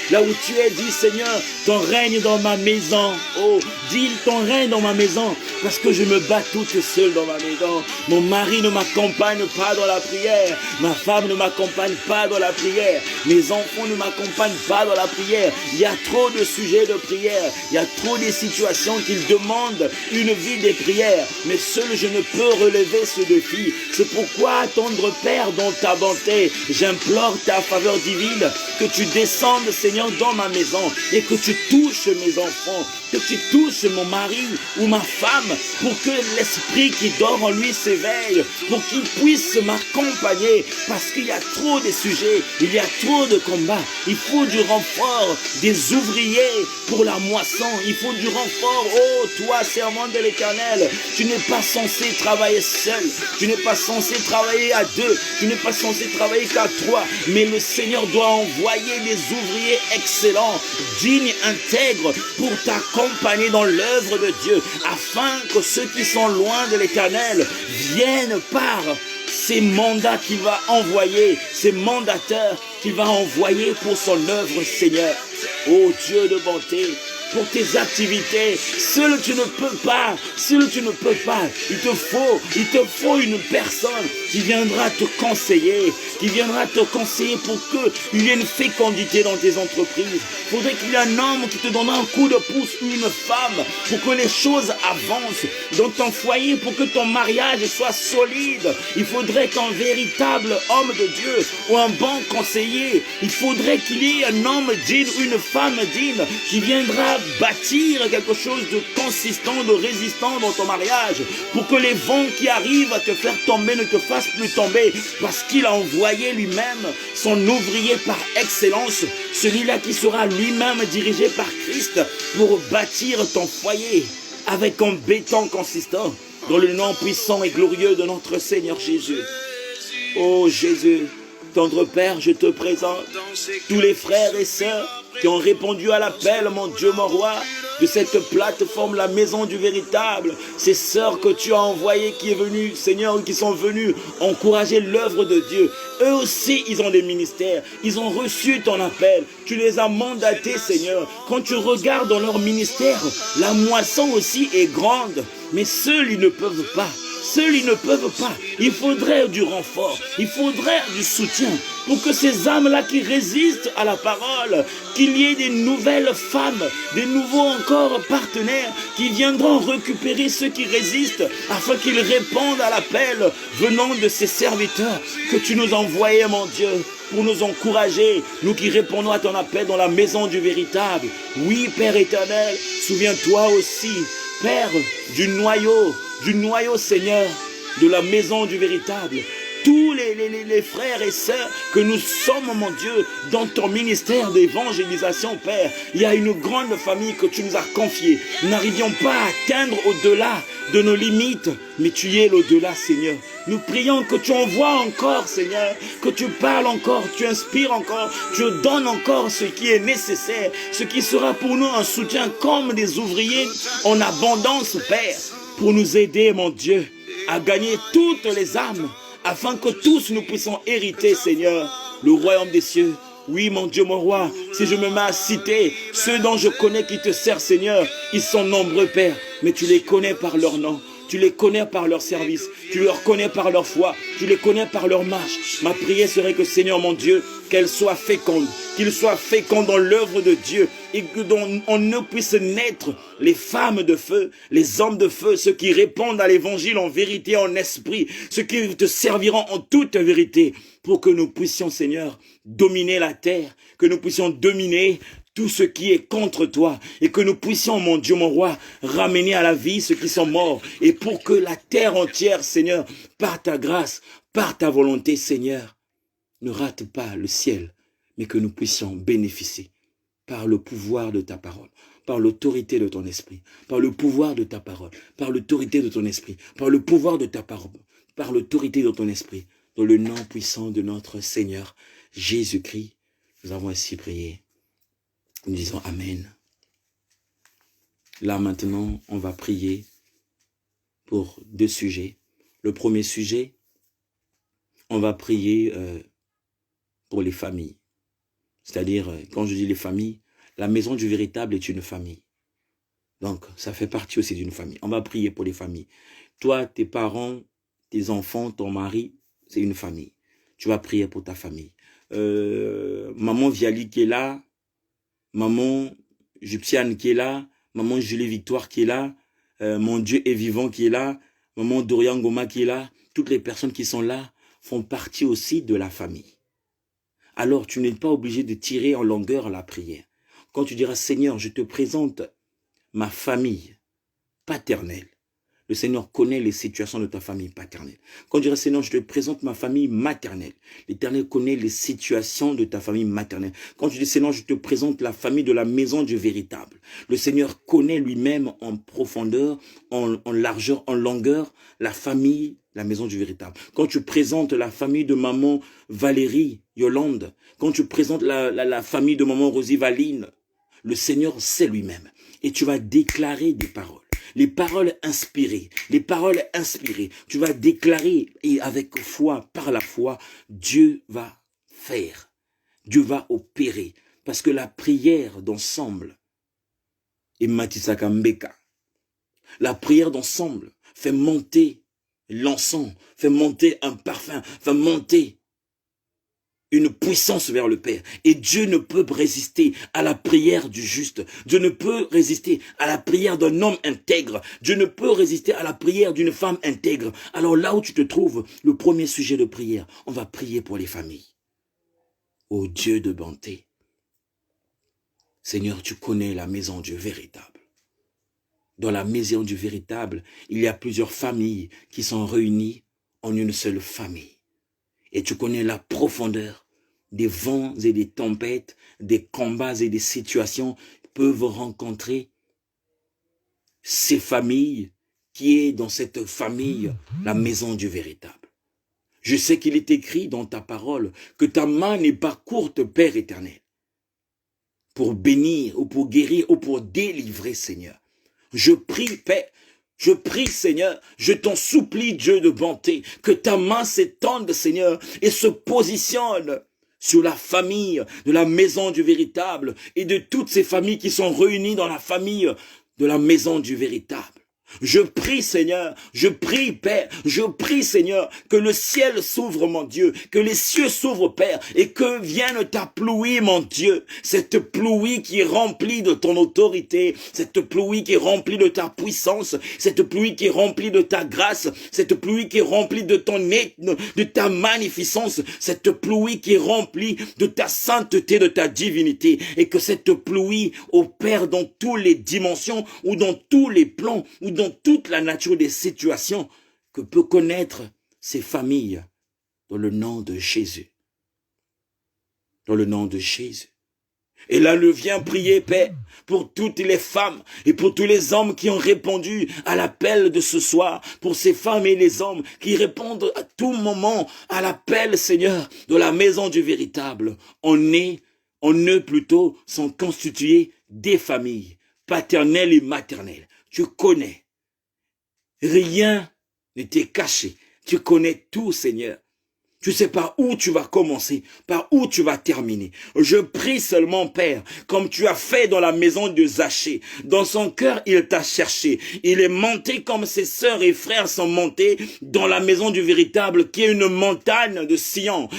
Là où tu es, dis Seigneur, ton règne dans ma maison. Oh, dis ton règne dans ma maison, parce que je me bats toute seule dans ma maison. Mon mari ne m'accompagne pas dans la prière. Ma femme ne m'accompagne pas dans la prière. Mes enfants ne m'accompagnent pas dans la prière. Il y a trop de sujets de prière. Il y a trop de situations qui demandent une vie de prière. Mais seul je ne peux relever ce défi. C'est pourquoi, tendre Père, dans ta bonté, j'implore ta faveur divine, que tu descendes, Seigneur, dans ma maison et que tu touches mes enfants, que tu touches mon mari ou ma femme, pour que l'esprit qui dort en lui s'éveille, pour qu'il puisse m'accompagner, parce qu'il y a trop de sujets, il y a trop de combats. Il faut du renfort, des ouvriers pour la moisson, il faut du renfort. Oh, toi, servant de l'Éternel, tu n'es pas censé travailler seul, tu n'es pas censé travailler à deux, tu n'es pas censé travailler qu'à trois, mais le Seigneur doit envoyer des ouvriers excellents, dignes, intègres, pour t'accompagner dans l'œuvre de Dieu, afin que ceux qui sont loin de l'Éternel viennent par ces mandats qu'il va envoyer, ces mandateurs qu'il va envoyer pour son œuvre, Seigneur. Ô Dieu de bonté, pour tes activités, seul tu ne peux pas, il te faut une personne qui viendra te conseiller, pour qu'il y ait une fécondité dans tes entreprises. Il faudrait qu'il y ait un homme qui te donne un coup de pouce, ou une femme, pour que les choses avancent dans ton foyer, pour que ton mariage soit solide. Il faudrait qu'un véritable homme de Dieu ou un bon conseiller, il faudrait qu'il y ait un homme digne, une femme digne, qui viendra bâtir quelque chose de consistant, de résistant dans ton mariage, pour que les vents qui arrivent à te faire tomber ne te fassent plus tomber, parce qu'il a envoyé lui-même son ouvrier par excellence, celui-là qui sera lui-même dirigé par Christ pour bâtir ton foyer. avec un béton consistant, dans le nom puissant et glorieux de notre Seigneur Jésus. Oh Jésus, tendre Père, je te présente tous les frères et sœurs qui ont répondu à l'appel, mon Dieu, mon roi, de cette plateforme, la maison du véritable. Ces sœurs que tu as envoyées, qui est venue, Seigneur, qui sont venues encourager l'œuvre de Dieu. Eux aussi, ils ont des ministères. Ils ont reçu ton appel. Tu les as mandatés, Seigneur. Quand tu regardes dans leur ministère, la moisson aussi est grande. Mais seuls, ils ne peuvent pas. Seuls, ils ne peuvent pas. Il faudrait du renfort. Il faudrait du soutien pour que ces âmes-là qui résistent à la parole, qu'il y ait des nouvelles femmes, des nouveaux encore partenaires qui viendront récupérer ceux qui résistent afin qu'ils répondent à l'appel venant de ces serviteurs que tu nous envoyais, mon Dieu, pour nous encourager, nous qui répondons à ton appel dans la maison du véritable. Oui, Père éternel, souviens-toi aussi, Père, du noyau, Seigneur, de la maison du véritable. Tous les frères et sœurs que nous sommes, mon Dieu, dans ton ministère d'évangélisation, Père. Il y a une grande famille que tu nous as confiée. Nous n'arrivions pas à atteindre au-delà de nos limites, mais tu y es l'au-delà, Seigneur. Nous prions que tu envoies encore, Seigneur, que tu parles encore, tu inspires encore, tu donnes encore ce qui est nécessaire, ce qui sera pour nous un soutien comme des ouvriers en abondance, Père, pour nous aider, mon Dieu, à gagner toutes les âmes, afin que tous nous puissions hériter, Seigneur, le royaume des cieux. Oui, mon Dieu, mon roi, si je me mets à citer ceux dont je connais qui te servent, Seigneur, ils sont nombreux, Père, mais tu les connais par leur nom. Tu les connais par leur service, tu les connais par leur foi, tu les connais par leur marche. Ma prière serait que, Seigneur mon Dieu, qu'elle soit féconde, qu'il soit féconde dans l'œuvre de Dieu et que on ne puisse naître les femmes de feu, les hommes de feu, ceux qui répondent à l'évangile en vérité, en esprit, ceux qui te serviront en toute vérité, pour que nous puissions, Seigneur, dominer la terre, que nous puissions dominer tout ce qui est contre toi, et que nous puissions, mon Dieu, mon roi, ramener à la vie ceux qui sont morts, et pour que la terre entière, Seigneur, par ta grâce, par ta volonté, Seigneur, ne rate pas le ciel, mais que nous puissions bénéficier par le pouvoir de ta parole, par l'autorité de ton esprit, par le pouvoir de ta parole, par l'autorité de ton esprit, par le pouvoir de ta parole, par l'autorité de ton esprit, dans le nom puissant de notre Seigneur Jésus-Christ. Nous avons ainsi prié. Nous disons Amen. Là maintenant, on va prier pour deux sujets. Le premier sujet, on va prier pour les familles. C'est-à-dire, quand je dis les familles, la maison du véritable est une famille. Donc, ça fait partie aussi d'une famille. On va prier pour les familles. Toi, tes parents, tes enfants, ton mari, c'est une famille. Tu vas prier pour ta famille. Maman Viali qui est là, maman Jupsiane qui est là, maman Julie Victoire qui est là, mon Dieu est vivant qui est là, maman Dorian Goma qui est là, toutes les personnes qui sont là font partie aussi de la famille. Alors tu n'es pas obligé de tirer en longueur la prière. Quand tu diras Seigneur, je te présente ma famille paternelle. Le Seigneur connaît les situations de ta famille paternelle. Quand tu diras Seigneur, je te présente ma famille maternelle. L'Éternel connaît les situations de ta famille maternelle. Quand tu dis Seigneur, je te présente la famille de la maison du véritable. Le Seigneur connaît lui-même en profondeur, en largeur, en longueur, la famille, la maison du véritable. Quand tu présentes la famille de maman Valérie, Yolande, quand tu présentes la famille de maman Rosie Valine, le Seigneur sait lui-même. Et tu vas déclarer des paroles. Les paroles inspirées, tu vas déclarer et avec foi, par la foi, Dieu va faire, Dieu va opérer. Parce que la prière d'ensemble est Matisaka Mbeka. La prière d'ensemble fait monter l'encens, fait monter un parfum, fait monter une puissance vers le Père. Et Dieu ne peut résister à la prière du juste. Dieu ne peut résister à la prière d'un homme intègre. Dieu ne peut résister à la prière d'une femme intègre. Alors là où tu te trouves, le premier sujet de prière, on va prier pour les familles. Ô Dieu de bonté, Seigneur, tu connais la maison du véritable. Dans la maison du véritable, il y a plusieurs familles qui sont réunies en une seule famille. Et tu connais la profondeur des vents et des tempêtes, des combats et des situations peuvent rencontrer ces familles, qui est dans cette famille, la maison du véritable. Je sais qu'il est écrit dans ta parole que ta main n'est pas courte, Père éternel, pour bénir ou pour guérir ou pour délivrer, Seigneur. Je prie, Père, je prie, Seigneur, je t'en supplie, Dieu de bonté, que ta main s'étende, Seigneur, et se positionne sur la famille de la maison du véritable et de toutes ces familles qui sont réunies dans la famille de la maison du véritable. Je prie, Seigneur, je prie, Père, je prie, Seigneur, que le ciel s'ouvre, mon Dieu, que les cieux s'ouvrent, Père, et que vienne ta pluie, mon Dieu, cette pluie qui est remplie de ton autorité, cette pluie qui est remplie de ta puissance, cette pluie qui est remplie de ta grâce, cette pluie qui est remplie de de ta magnificence, cette pluie qui est remplie de ta sainteté, de ta divinité, et que cette pluie opère dans toutes les dimensions, ou dans tous les plans, ou dans toute la nature des situations que peut connaître ces familles dans le nom de Jésus. Dans le nom de Jésus. Et là, je viens prier, Père, pour toutes les femmes et pour tous les hommes qui ont répondu à l'appel de ce soir, pour ces femmes et les hommes qui répondent à tout moment à l'appel, Seigneur, de la maison du véritable. Eux plutôt, sont constitués des familles, paternelles et maternelles. Tu connais. Rien ne t'est caché. Tu connais tout, Seigneur. Tu sais par où tu vas commencer, par où tu vas terminer. Je prie seulement, Père, comme tu as fait dans la maison de Zachée. Dans son cœur, il t'a cherché. Il est monté comme ses sœurs et frères sont montés dans la maison du véritable, qui est une montagne de Sion,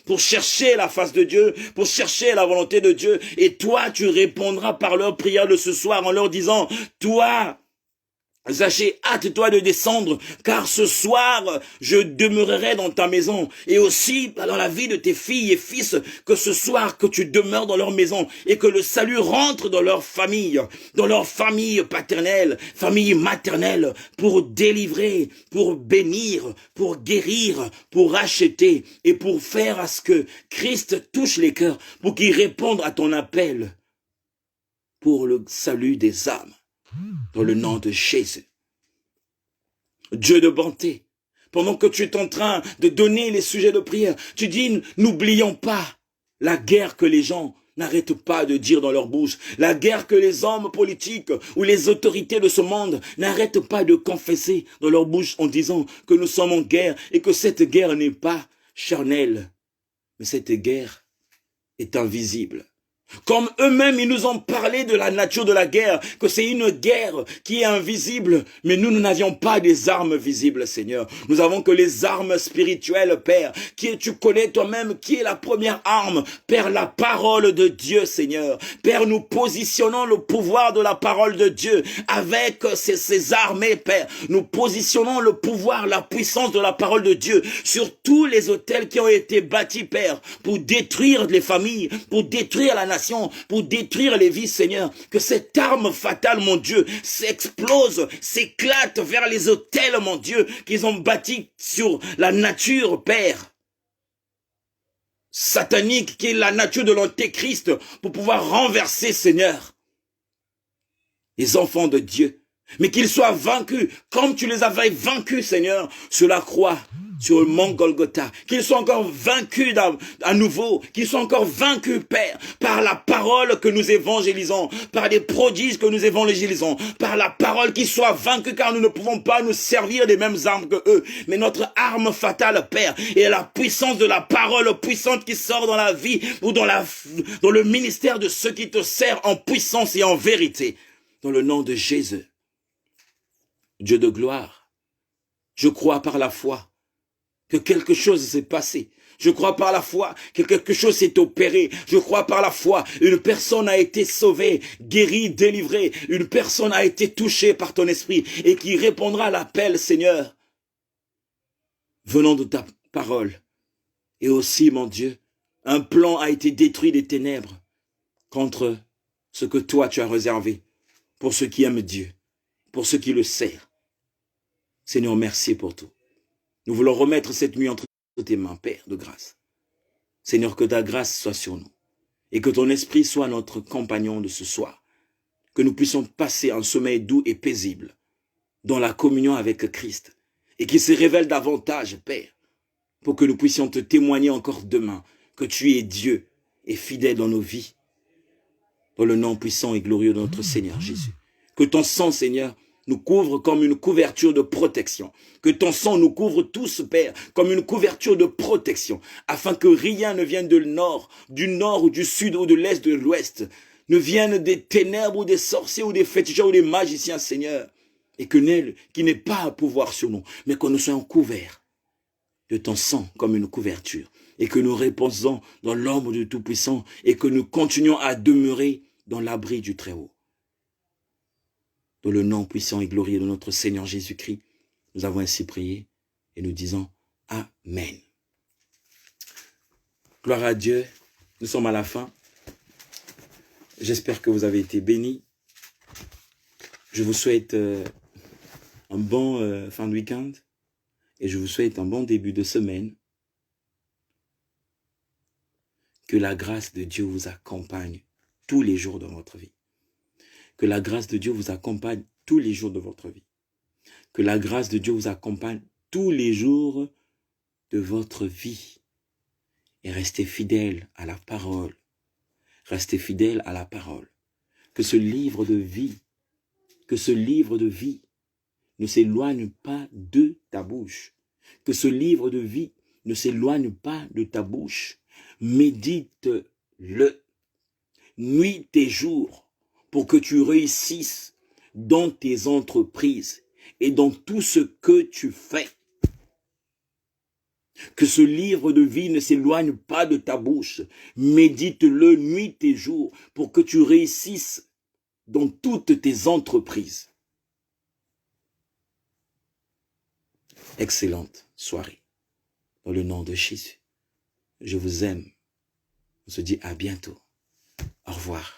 pour chercher la face de Dieu, pour chercher la volonté de Dieu. Et toi, tu répondras par leur prière de ce soir en leur disant, toi, Zachée, hâte-toi de descendre, car ce soir, je demeurerai dans ta maison, et aussi dans la vie de tes filles et fils, que ce soir, que tu demeures dans leur maison, et que le salut rentre dans leur famille paternelle, famille maternelle, pour délivrer, pour bénir, pour guérir, pour racheter, et pour faire à ce que Christ touche les cœurs, pour qu'ils répondent à ton appel, pour le salut des âmes. Dans le nom de Jésus. Dieu de bonté, pendant que tu es en train de donner les sujets de prière, tu dis, n'oublions pas la guerre que les gens n'arrêtent pas de dire dans leur bouche, la guerre que les hommes politiques ou les autorités de ce monde n'arrêtent pas de confesser dans leur bouche en disant que nous sommes en guerre et que cette guerre n'est pas charnelle, mais cette guerre est invisible. Comme eux-mêmes, ils nous ont parlé de la nature de la guerre, que c'est une guerre qui est invisible, mais nous n'avions pas des armes visibles, Seigneur. Nous avons que les armes spirituelles, Père, tu connais toi-même qui est la première arme, Père, la parole de Dieu, Seigneur. Père, nous positionnons le pouvoir de la parole de Dieu avec ces armées, Père. Nous positionnons le pouvoir, la puissance de la parole de Dieu sur tous les autels qui ont été bâtis, Père, pour détruire les familles, pour détruire la nation, pour détruire les vies, Seigneur, que cette arme fatale, mon Dieu, s'explose, s'éclate vers les autels, mon Dieu, qu'ils ont bâtis sur la nature, Père, satanique, qui est la nature de l'antéchrist, pour pouvoir renverser, Seigneur, les enfants de Dieu, mais qu'ils soient vaincus, comme tu les avais vaincus, Seigneur, sur la croix, sur le mont Golgotha, qu'ils soient encore vaincus à nouveau, qu'ils soient encore vaincus, Père, par la parole que nous évangélisons, par des prodiges que nous évangélisons, par la parole qu'ils soient vaincus, car nous ne pouvons pas nous servir des mêmes armes que eux, mais notre arme fatale, Père, est la puissance de la parole puissante qui sort dans la vie ou dans le ministère de ceux qui te servent en puissance et en vérité, dans le nom de Jésus. Dieu de gloire, je crois par la foi que quelque chose s'est passé. Je crois par la foi que quelque chose s'est opéré. Je crois par la foi une personne a été sauvée, guérie, délivrée. Une personne a été touchée par ton esprit et qui répondra à l'appel, Seigneur, venant de ta parole. Et aussi, mon Dieu, un plan a été détruit des ténèbres contre ce que toi tu as réservé pour ceux qui aiment Dieu, pour ceux qui le servent. Seigneur, merci pour tout. Nous voulons remettre cette nuit entre tes mains, Père de grâce. Seigneur, que ta grâce soit sur nous et que ton esprit soit notre compagnon de ce soir. que nous puissions passer un sommeil doux et paisible dans la communion avec Christ et qui se révèle davantage, Père, pour que nous puissions te témoigner encore demain que tu es Dieu et fidèle dans nos vies, dans le nom puissant et glorieux de notre Seigneur Jésus. Que ton sang, Seigneur, nous couvre comme une couverture de protection. Que ton sang nous couvre tous, Père, comme une couverture de protection, afin que rien ne vienne du nord ou du sud ou de l'est, de l'ouest, ne vienne des ténèbres ou des sorciers ou des féticheurs ou des magiciens, Seigneur, et qui n'ait pas à pouvoir sur nous, mais que nous soyons couverts de ton sang comme une couverture, et que nous reposons dans l'ombre du Tout-Puissant, et que nous continuons à demeurer dans l'abri du Très-Haut. Dans le nom puissant et glorieux de notre Seigneur Jésus-Christ, nous avons ainsi prié, et nous disons Amen. Gloire à Dieu, nous sommes à la fin. J'espère que vous avez été bénis. Je vous souhaite un bon fin de week-end et je vous souhaite un bon début de semaine. Que la grâce de Dieu vous accompagne tous les jours de votre vie. Que la grâce de Dieu vous accompagne tous les jours de votre vie. Que la grâce de Dieu vous accompagne tous les jours de votre vie. Et restez fidèles à la parole. Restez fidèles à la parole. Que ce livre de vie ne s'éloigne pas de ta bouche. Que ce livre de vie ne s'éloigne pas de ta bouche. Médite-le nuit et jour pour que tu réussisses dans tes entreprises et dans tout ce que tu fais. Que ce livre de vie ne s'éloigne pas de ta bouche. Médite-le nuit et jour pour que tu réussisses dans toutes tes entreprises. Excellente soirée. Dans le nom de Jésus. Je vous aime. On se dit à bientôt. Au revoir.